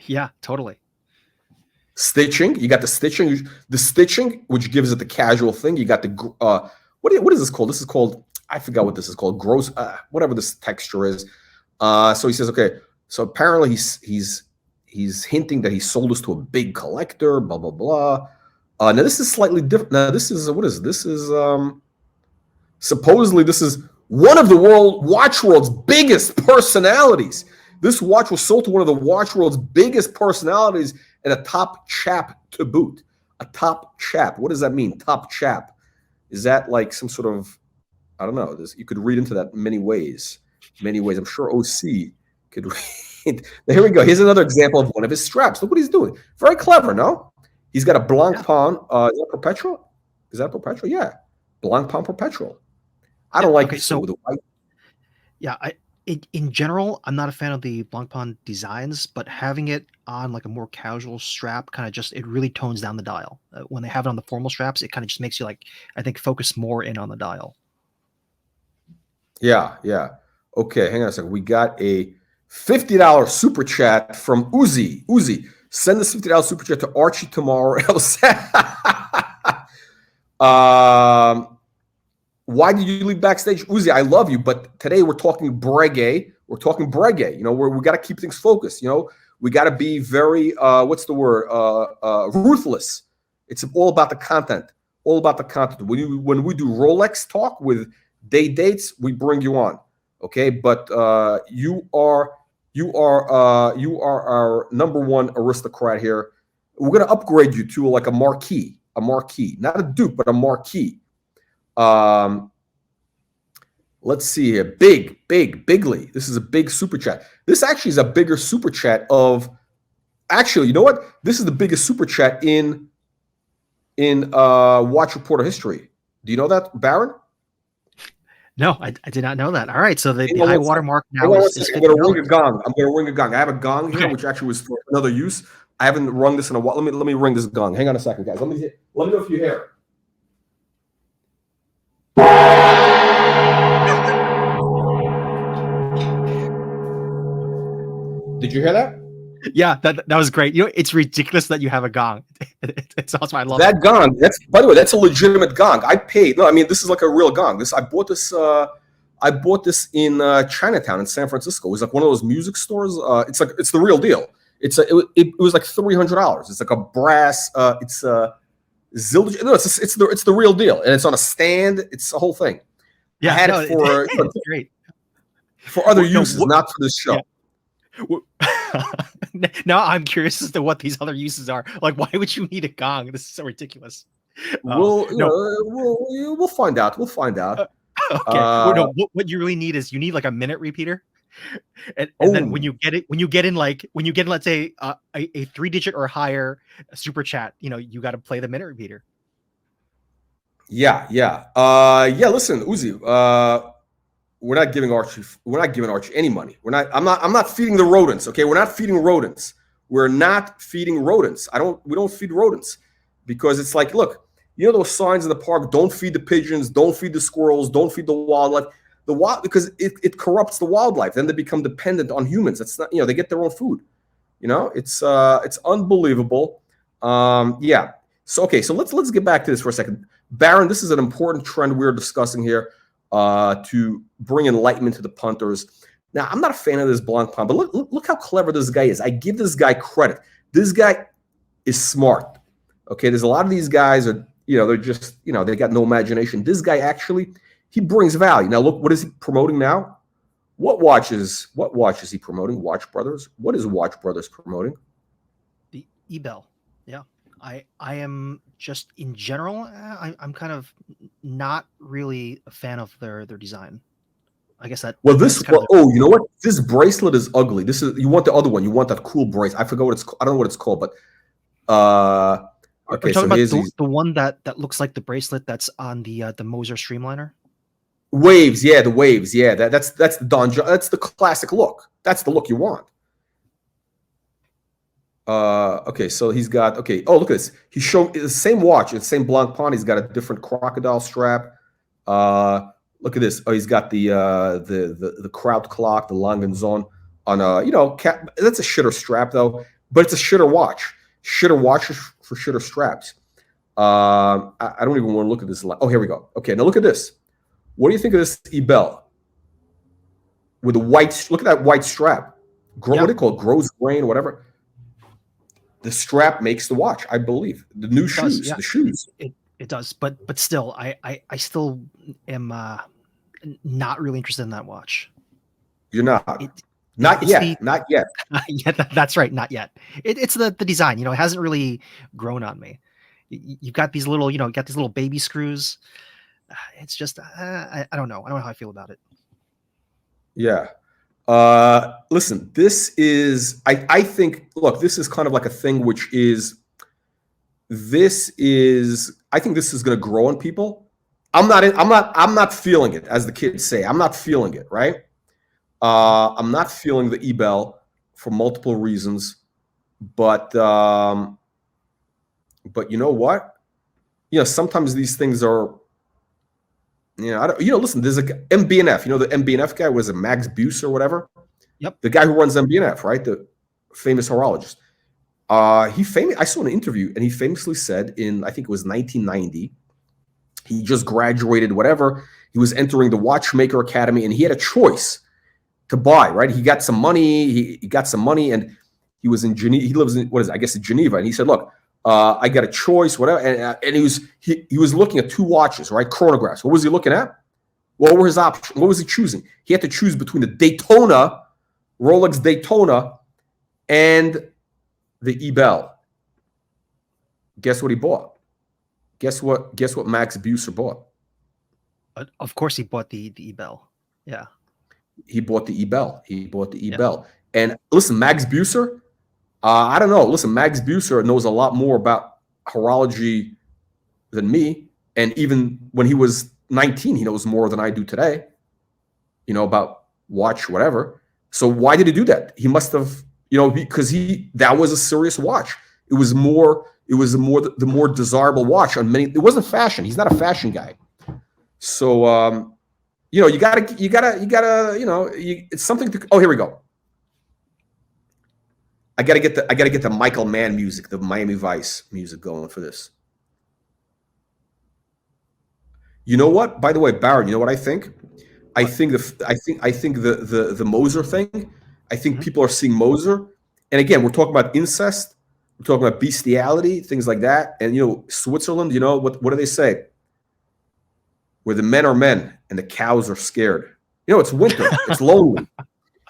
Yeah, totally. Stitching. You got the stitching, which gives it the casual thing. You got the, what is this called? This is called, I forgot what this is called, gross, whatever this texture is. So he says, okay, so apparently he's hinting that he sold this to a big collector, blah, blah, blah. Now this is slightly different. Now this is, what is this? This is, supposedly this is one of the watch world's biggest personalities. This watch was sold to one of the watch world's biggest personalities and a top chap to boot. A top chap. What does that mean? Top chap. Is that like some sort of, I don't know. You could read into that many ways. Many ways. I'm sure OC could read. Here we go. Here's another example of one of his straps. Look what he's doing. Very clever, no? He's got a Blancpain. Is that perpetual? Is that perpetual? Yeah. Blancpain perpetual. I don't like so with the white. Yeah, in general, I'm not a fan of the Blancpain designs, but having it on like a more casual strap kind of just, it really tones down the dial. When they have it on the formal straps, it kind of just makes you like, I think, focus more in on the dial. Yeah. Okay, hang on a second. We got a $50 super chat from Uzi. Uzi, send this $50 super chat to Archie tomorrow. Why did you leave backstage? Uzi, I love you, but today we're talking Breguet. We're talking Breguet. We got to keep things focused. We got to be very, what's the word? Ruthless. It's all about the content. All about the content. When we do Rolex talk with day dates, we bring you on. Okay, but you are our number one aristocrat here. We're gonna upgrade you to like a marquee, not a duke, but a marquee. Let's see here. Bigly. This is a big super chat. This actually is a bigger super chat of. Actually, you know what? This is the biggest super chat in Watch Reporter history. Do you know that, Baron? No, I did not know that. All right, so the Hang on high one water second. mark Hang now on one is second. I'm going to ring $50. a gong. I'm going to ring a gong. I have a gong here, Okay. which actually was for another use. I haven't rung this in a while. Let me ring this gong. Hang on a second, guys. Let me know if you hear it. Did you hear that? Yeah, that was great. You know, it's ridiculous that you have a gong. It's awesome. I love That it. gong, that's, by the way, that's a legitimate gong. I paid. No, I mean, this is like a real gong. I bought this. I bought this in Chinatown in San Francisco. It was like one of those music stores. It's the real deal. It was like $300. It's like a brass. It's Zildjian. No, it's the real deal, and it's on a stand. It's the whole thing. I Yeah, had no, it for it's great. for other Well, no, uses, not for this show. yeah. Now I'm curious as to what these other uses are. Like, why would you need a gong? This is so ridiculous. No, We'll find out. We'll find out. okay. Well, no, what you really need is you need like a minute repeater, and then when you get in, let's say a 3-digit or higher super chat, you got to play the minute repeater. Yeah. Listen, Uzi. We're not giving Archie any money. I'm not feeding the rodents. Okay, we're not feeding rodents. We're not feeding rodents. We don't feed rodents because it's like, look, those signs in the park: don't feed the pigeons, don't feed the squirrels, don't feed the wildlife. Because it corrupts the wildlife. Then they become dependent on humans. It's not, they get their own food. It's unbelievable. Yeah. So let's get back to this for a second, Baron. This is an important trend we're discussing here. To bring enlightenment to the punters. Now, I'm not a fan of this blanc punt, but look how clever this guy is. I give this guy credit. This guy is smart. Okay, there's a lot of these guys are, they're just, they got no imagination. This guy actually, he brings value. Now, look, what is he promoting now? What watch is he promoting? Watch Brothers. What is Watch Brothers promoting? The Ebel. Yeah. I am just in general. I'm kind of not really a fan of their design. I guess that. Well, you know what? This bracelet is ugly. You want the other one. You want that cool bracelet. I forgot what it's. I don't know what it's called, but okay. So here's the one that looks like the bracelet that's on the Moser Streamliner. Waves, yeah, the waves, yeah. That's the Don John. That's the classic look. That's the look you want. Okay, so he's got, okay. Oh, look at this. He showed the same watch, the same Blanc Pond. He's got a different crocodile strap. Look at this. Oh, he's got the Kraut clock, the Langenzon on a, that's a shitter strap though, but it's a shitter watch. Shitter watches for shitter straps. I don't even want to look at this. Oh, here we go. Okay, now look at this. What do you think of this Ebel? With the white, look at that white strap. What do they call it? Grows grain, whatever. The strap makes the watch, I believe. The new shoes, the shoes. It does, but still, I still am not really interested in that watch. You're not. Not yet. Yeah, that's right. Not yet. It's the design. It hasn't really grown on me. You've got these little, these little baby screws. It's just, I don't know. I don't know how I feel about it. Yeah. Listen, this is, I think, look, this is kind of like a thing which is, I think this is going to grow on people. I'm not feeling it, as the kids say. I'm not feeling it, right? I'm not feeling the Ebel for multiple reasons, but you know what? Sometimes these things are, listen, there's a MBNF, the MBNF guy was a Max Buse or whatever. Yep. The guy who runs MBNF, right? The famous horologist. I saw an interview and he famously said I think it was 1990, he just graduated, whatever. He was entering the Watchmaker Academy and he had a choice to buy, right? He got some money. He got some money and he was in Geneva. He lives in, in Geneva. And he said, look, I got a choice, whatever. And he was looking at two watches, right? Chronographs. What was he looking at? What were his options? What was he choosing? He had to choose between the Daytona, Rolex Daytona, and the Ebel. Guess what he bought? Guess what Max Buser bought? Of course he bought the Ebel. Yeah. He bought the Ebel. Yeah. And listen, Max Buser, I don't know. Listen, Max Buser knows a lot more about horology than me. And even when he was 19, he knows more than I do today, about watch, whatever. So why did he do that? He must have, because that was a serious watch. It was the more desirable watch on many. It wasn't fashion. He's not a fashion guy. So, you gotta, it's something to, oh, here we go. I gotta get the Michael Mann music, the Miami Vice music going for this. You know what? By the way, Baron, you know what I think? I think the Moser thing. I think people are seeing Moser, and again, we're talking about incest, we're talking about bestiality, things like that. And Switzerland, what do they say? Where the men are men and the cows are scared. It's winter, it's lonely.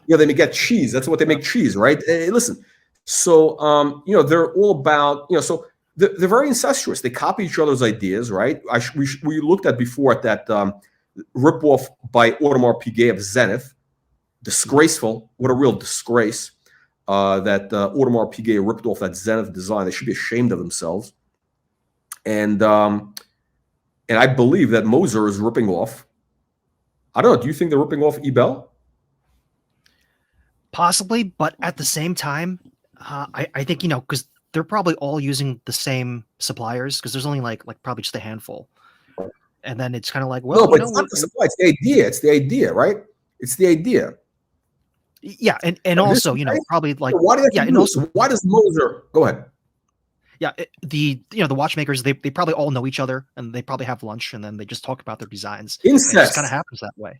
They make cheese. That's what they make cheese, right? Hey, listen. So they're all about so they're very incestuous. They copy each other's ideas, right? We looked at before at that ripoff by Audemars Piguet of Zenith. Disgraceful. What a real disgrace that Audemars Piguet ripped off that Zenith design. They should be ashamed of themselves. And I believe that Moser is ripping off. I don't know. Do you think they're ripping off Ebel? Possibly, but at the same time, I think because they're probably all using the same suppliers, because there's only like probably just a handful, and then it's kind of like, well, no, but it's not the supply. It's the idea. It's the idea, right? It's the idea. Yeah, and also probably like and also why does Moser go ahead? Yeah, the watchmakers, they probably all know each other, and they probably have lunch, and then they just talk about their designs. Incest. It just kind of happens that way.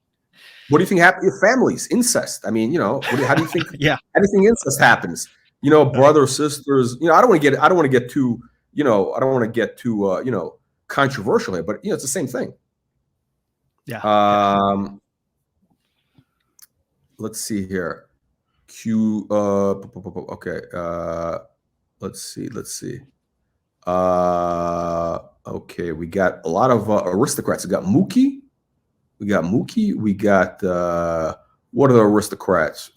What do you think happens to families? Incest. I mean, how do you think? Yeah. How do you think incest happens? Brothers, sisters. I don't want to get too. I don't want to get too. Controversial here, but it's the same thing. Yeah. Let's see here. Okay. Let's see. Okay, we got a lot of aristocrats. We got Mookie. We got what are the aristocrats?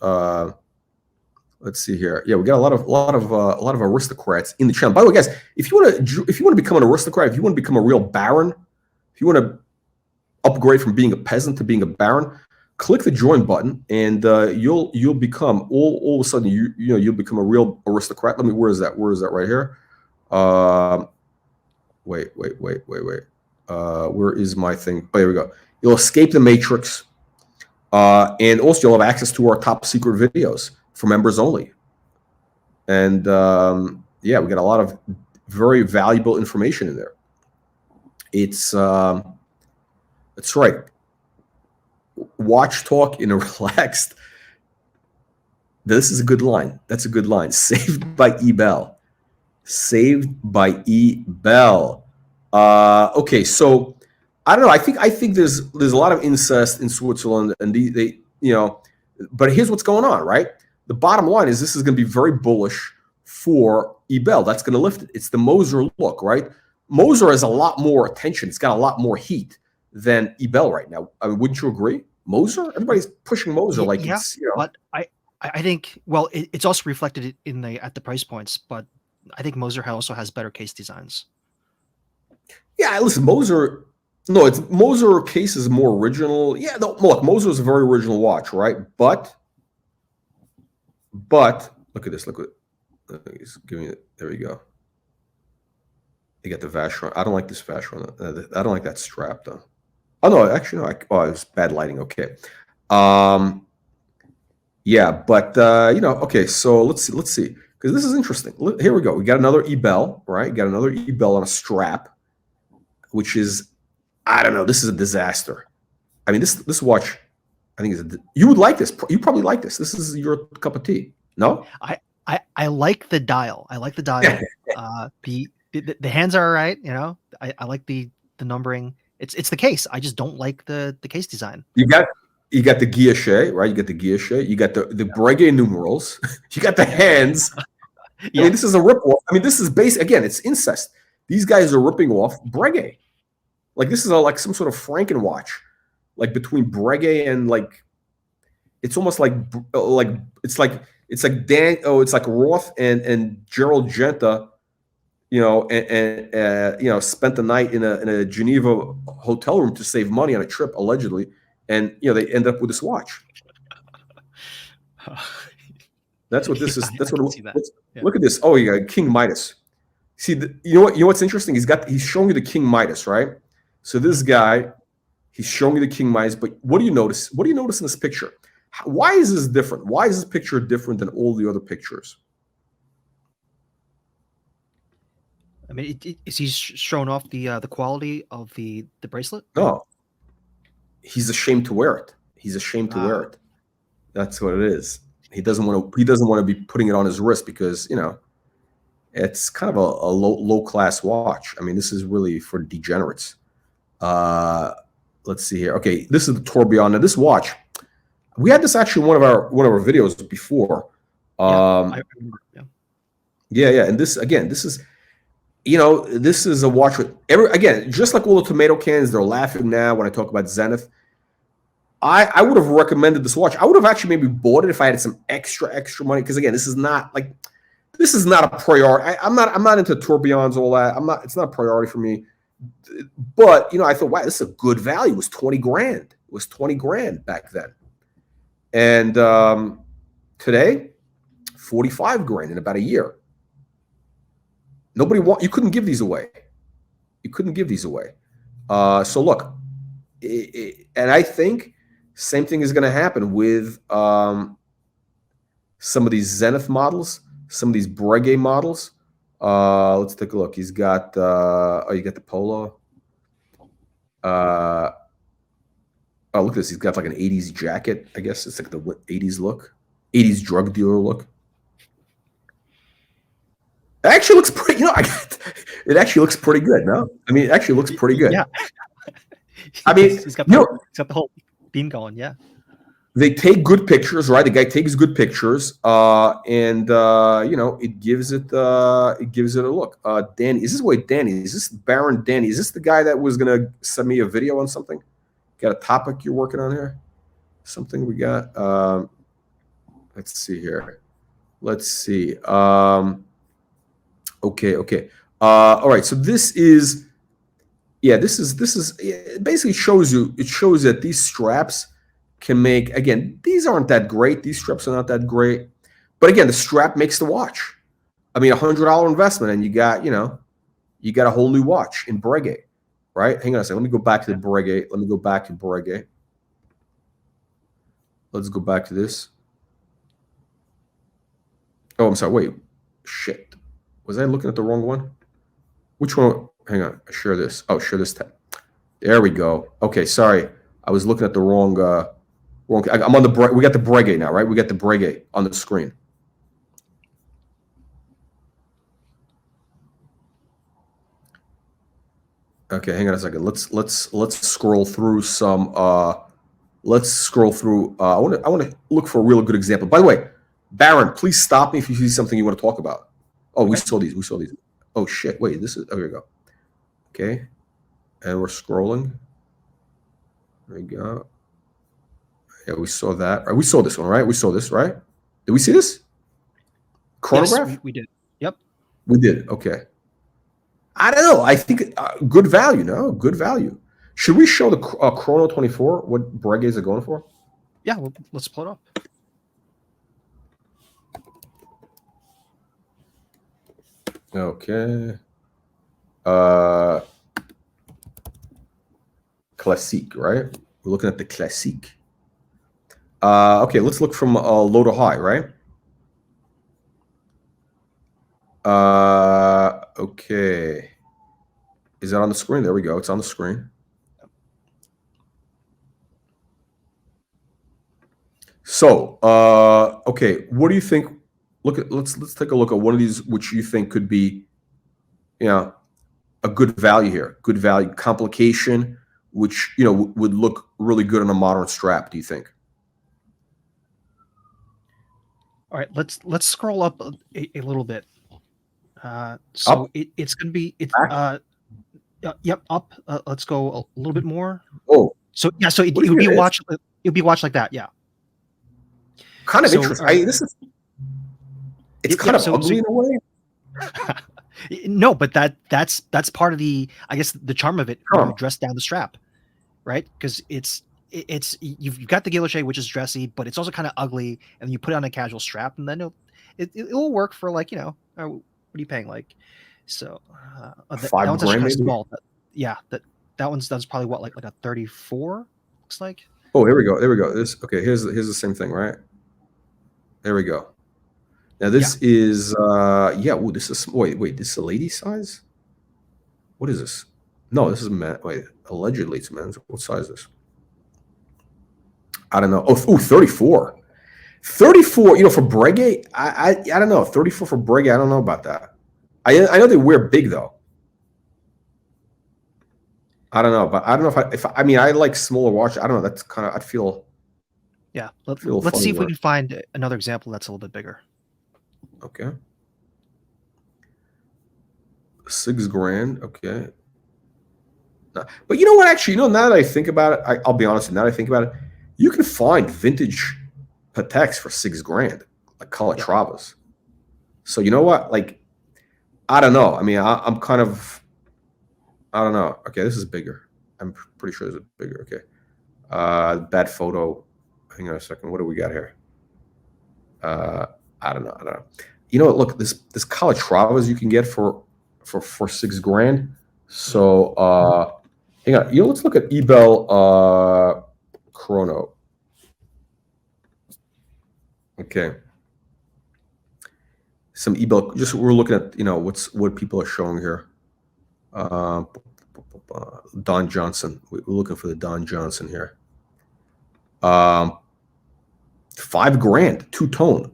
Let's see here. Yeah, we got a lot of aristocrats in the channel. By the way, guys, if you want to become an aristocrat, if you want to become a real baron, if you want to upgrade from being a peasant to being a baron, click the join button, and you'll become all of a sudden you'll become a real aristocrat. Where is that? Where is that? Right here. Wait. Where is my thing? Oh, here we go. You'll escape the matrix, and also you'll have access to our top secret videos for members only. And yeah, we got a lot of very valuable information in there. It's that's right. Watch talk in a relaxed. This is a good line. That's a good line. Saved by Ebel. Saved by Ebel. Okay, so I don't know. I think there's a lot of incest in Switzerland, and they but here's what's going on, right? The bottom line is this is going to be very bullish for Ebel. That's going to lift it. It's the Moser look, right? Moser has a lot more attention. It's got a lot more heat than Ebel right now. I mean, wouldn't you agree? Moser? Everybody's pushing Moser like it's But I think it's also reflected in at the price points. But I think Moser also has better case designs. Yeah, listen, Moser. No, it's Moser case is more original. Yeah, no, look, Moser is a very original watch, right? But look at this. Look at he's giving it. There we go. You got the Vacheron. I don't like this Vacheron. I don't like that strap though. Oh no, actually no. Oh, it's bad lighting. Okay. Yeah, but okay. So let's see, because this is interesting. Here we go. We got another Ebel, right? Got another Ebel on a strap, which is, I don't know. This is a disaster. I mean, this watch, I think you would like this. You probably like this. This is your cup of tea. No? I like the dial. I like the dial. The hands are all right. I like the numbering. It's the case. I just don't like the case design. You got the guilloche, right? You got the guilloche. You got the Breguet numerals. You got the hands. Yeah. I mean, this is a rip-off. I mean, this is again, it's incest. These guys are ripping off Breguet. Like this is like some sort of Frankenwatch, like between Breguet and like, it's almost like it's like Roth and Gerald Genta and spent the night in a Geneva hotel room to save money on a trip, allegedly, and they end up with this watch. That's what this is. That's I can see that. Yeah. Look at this. Oh, you got King Midas. See, what's interesting? He's showing you the King Midas, right? So this guy, he's showing you the King Midas. But what do you notice? What do you notice in this picture? Why is this different? Why is this picture different than all the other pictures? I mean, is he showing off the quality of the bracelet? No, he's ashamed to wear it. He's ashamed to wear it. That's what it is. He doesn't want to be putting it on his wrist because it's kind of a low class watch. I mean, this is really for degenerates. Let's see here. Okay, this is the Tourbillon. Now, this watch, we had this actually in one of our videos before. I remember. Yeah. And this is, this is a watch with just like all the tomato cans. They're laughing now when I talk about Zenith. I would have recommended this watch. I would have actually maybe bought it if I had some extra money. Because again, this is not a priority. I'm not into tourbillons, all that. It's not a priority for me. But I thought, wow, this is a good value. It was 20 grand. It was 20 grand back then. And today, 45 grand in about a year. You couldn't give these away. You couldn't give these away. So look, and I think same thing is going to happen with some of these Zenith models, some of these Breguet models. Let's take a look. He's got you got the Polo. Oh, look at this. He's got like an 80s jacket. I guess it's like the 80s look, 80s drug dealer look. It actually looks pretty. It actually looks pretty good. No, I mean, it actually looks pretty good. Yeah. I mean, he's got the whole beam going. Yeah. They take good pictures, right? The guy takes good pictures, and it gives it a look. Danny, is this Baron Danny? Is this the guy that was gonna send me a video on something? Got a topic you're working on here? Something we got? Let's see here. Let's see. Okay. All right. So this is. Yeah, this is it basically shows that these straps can make, again, these aren't that great. These straps are not that great. But again, the strap makes the watch. I mean, $100 investment and you got a whole new watch in Breguet, right? Hang on a second. Let me go back to the Breguet. Let's go back to this. Oh, I'm sorry. Wait. Shit. Was I looking at the wrong one? Which one? Hang on. Share this. Oh, share this tab. There we go. Okay, sorry. I was looking at the wrong. I'm on the. We got the Breguet now, right? We got the Breguet on the screen. Okay, hang on a second. Let's scroll through some. Let's scroll through. I want to look for a real good example. By the way, Baron, please stop me if you see something you want to talk about. Oh, okay. We saw these. Oh shit! Wait, this is. Oh, here we go. Okay, and we're scrolling. There we go. Yeah, we saw that. Right, we saw this one, right? We saw this, right? Did we see this? Chronograph? Yes, we did. Yep. We did. Okay. I don't know. I think good value. No, good value. Should we show the Chrono 24? What Breguets are going for? Yeah, well, let's pull it up. Okay. Classique, right? We're looking at the Classique. Okay, let's look from low to high, right? Okay. Is that on the screen? There we go. It's on the screen. So, okay, what do you think? Let's take a look at one of these which you think could be, a good value here. Good value complication, which would look really good on a modern strap. Do you think? All right, let's scroll up a little bit. So it's going to be yep, up. Let's go a little bit more. Oh, so yeah, so it would be watch. It would be watched like that. Yeah. Kind of interesting. It's kind of ugly in a way. No, but that's part of the, I guess, the charm of it when you Charm. dress down the strap, right? Because it's you've got the guilloche, which is dressy, but it's also kind of ugly, and you put it on a casual strap, and then it'll work for, like, what are you paying, like? So that Five one's actually grand kind of maybe. small. Yeah, that's probably what, like a 34 looks like. Oh, here we go. There we go. This okay. Here's the same thing, right? There we go. Now this is yeah. Ooh, this is wait. This is a lady size. What is this? No, this is man. Wait, allegedly it's men's. What size is this? I don't know. Oh, ooh, 34. 34. For Breguet, I don't know. 34 for Breguet. I don't know about that. I know they wear big though. I don't know, but I don't know if I mean I like smaller watches. I don't know. That's kind of I'd feel. Yeah, let's see if we can find another example that's a little bit bigger. Okay. 6 grand. Okay. But you know what? Actually, now that I think about it, I'll be honest. Now that I think about it, you can find vintage Pateks for 6 grand, like Calatravas. So you know what? Like, I don't know. I mean, I'm kind of, I don't know. Okay, this is bigger. I'm pretty sure this is bigger. Okay. Bad photo. Hang on a second. What do we got here? I don't know. You know what? Look, this Calatravas you can get for 6 grand. So hang on. Let's look at Ebel Chrono. Okay. Some Ebel. Just we're looking at what people are showing here. Don Johnson. We're looking for the Don Johnson here. 5 grand, 2-tone.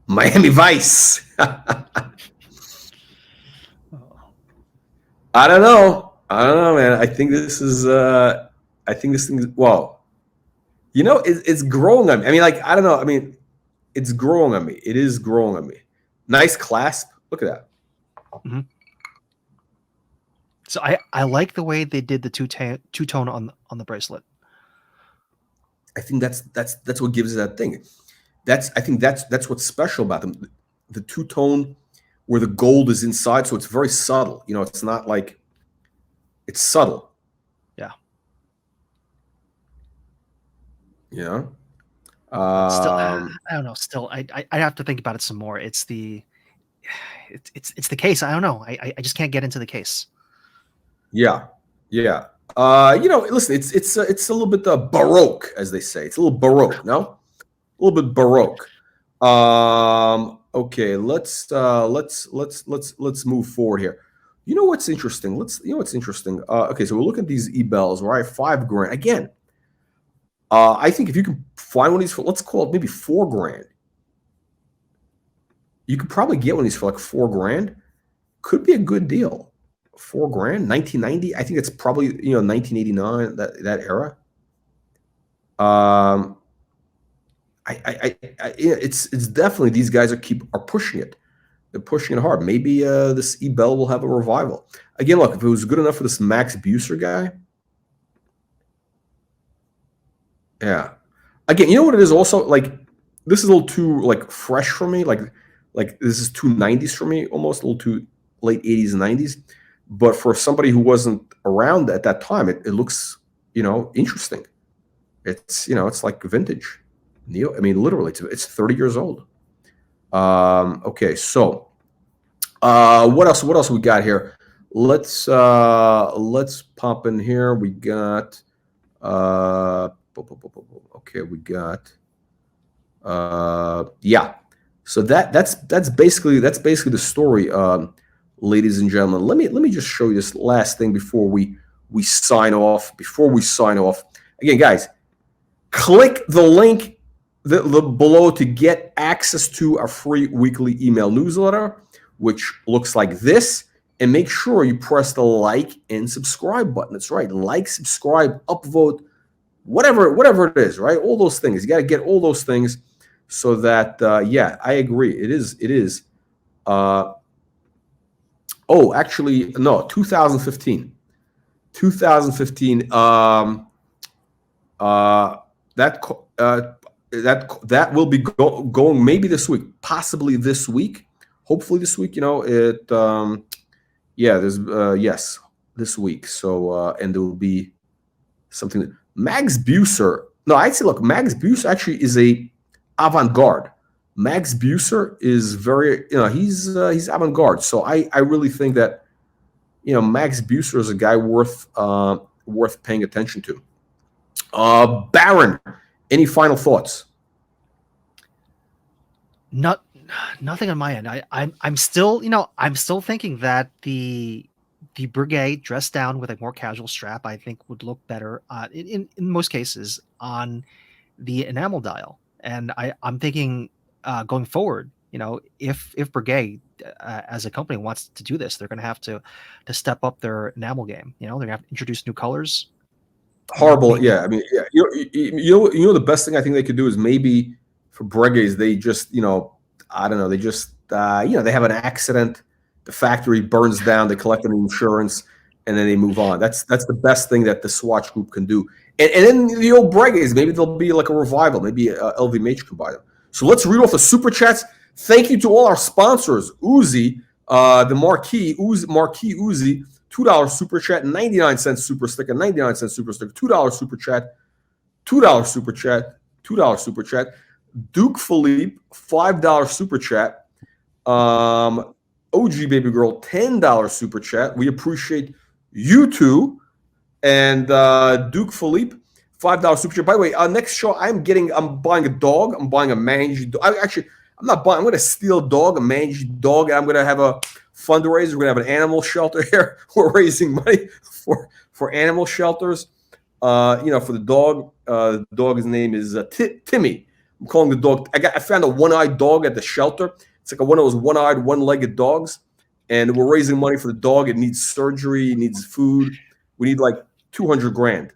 Miami Vice. I don't know, man. I think this is. I think this thing is. Well, it's growing on me. I mean, like, I don't know. I mean, it's growing on me. It is growing on me. Nice clasp. Look at that. Mm-hmm. So I like the way they did the two-tone on the bracelet. I think that's what gives it that thing. I think that's what's special about them. The two-tone where the gold is inside, so it's very subtle. It's not like it's subtle. Yeah. Yeah. Still, I don't know. Still, I have to think about it some more. It's the case. I don't know. I just can't get into the case. Yeah. Listen, it's a little bit baroque, as they say. It's a little baroque, no? A little bit baroque. Okay, let's move forward here. You know what's interesting? Okay, so we're looking at these Ebels, right? 5 grand. Again, I think if you can find one of these for, let's call it maybe 4 grand. You could probably get one of these for like 4 grand. Could be a good deal. 4 grand, 1990. I think it's probably 1989, that era. It's definitely, these guys are pushing it. They're pushing it hard. Maybe this Ebel will have a revival again. Look, if it was good enough for this Max Buser guy, yeah. Again, you know what it is also, like, this is a little too like fresh for me. Like this is too 90s for me, almost a little too late 80s and 90s. But for somebody who wasn't around at that time, it looks interesting. It's like vintage. I mean, literally, it's 30 years old. Okay, so what else we got here? Let's pop in here. We got okay, we got yeah. So that's basically the story, ladies and gentlemen. Let me just show you this last thing before we sign off. Again, guys, click the link below to get access to our free weekly email newsletter, which looks like this. And make sure you press the like and subscribe button. That's right. Like, subscribe, upvote, whatever it is, right? All those things. You got to get all those things so that, yeah, I agree. It is. Oh, actually, no, 2015. 2015. That will be going maybe this week, possibly this week. hopefully this week. Yeah, there's yes, this week. So and there will be something. Max Buser. No, I'd say look, Max Buser actually is a avant-garde. Max Buser is very, he's avant-garde. So I really think that, Max Buser is a guy worth paying attention to. Baron, any final thoughts? Nothing on my end. I'm still, I'm still thinking that the Breguet dressed down with a more casual strap, I think would look better in most cases on the enamel dial. And I'm thinking going forward, if Breguet as a company wants to do this, they're going to have to step up their enamel game. They're going to have to introduce new colors. Horrible. Yeah. I mean, yeah. The best thing I think they could do is maybe for Breguets, they just, I don't know, they just, they have an accident. The factory burns down, they collect an insurance, and then they move on. That's the best thing that the Swatch Group can do. And then the old Breguets, maybe there'll be like a revival. Maybe LVMH can buy them. So let's read off the super chats. Thank you to all our sponsors. Uzi, the Marquee Uzi, $2 super chat, 99-cent super sticker, 99-cent super sticker, $2 super chat, $2 super chat, $2 super chat. Duke Philippe, $5 super chat. OG Baby Girl, $10 super chat. We appreciate you two. And Duke Philippe, $5 super chat. By the way, next show, I'm buying a dog. I'm buying a mangy dog. I'm not buying. I'm going to steal a dog, a mangy dog, and I'm going to have a fundraiser. We're going to have an animal shelter here. We're raising money for animal shelters. For the dog. The dog's name is Timmy. I'm calling the dog. I found a one-eyed dog at the shelter. It's like one of those one-eyed, one-legged dogs, and we're raising money for the dog. It needs surgery. It needs food. We need like $200,000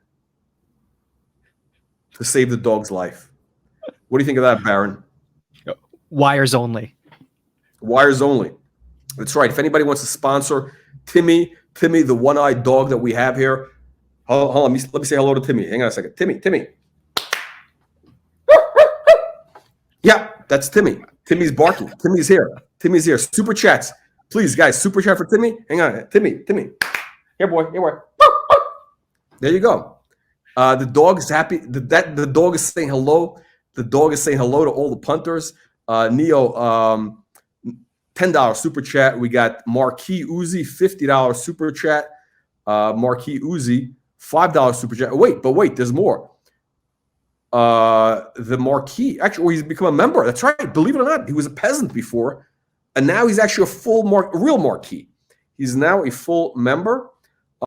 to save the dog's life. What do you think of that, Baron? Wires only. Wires only. That's right. If anybody wants to sponsor Timmy, the one-eyed dog that we have here, hold on. Let me say hello to Timmy. Hang on a second. Timmy. Yeah, that's Timmy. Timmy's barking. Timmy's here. Super chats. Please, guys, super chat for Timmy. Hang on. Timmy. Here, boy. There you go. The dog is happy. The dog is saying hello. The dog is saying hello to all the punters. Neo, $10 super chat. We got Marquee Uzi, $50 super chat. Marquee Uzi, $5 super chat. Wait, there's more. The Marquee, actually, he's become a member. That's right. Believe it or not, he was a peasant before, and now he's actually a real Marquee. He's now a full member.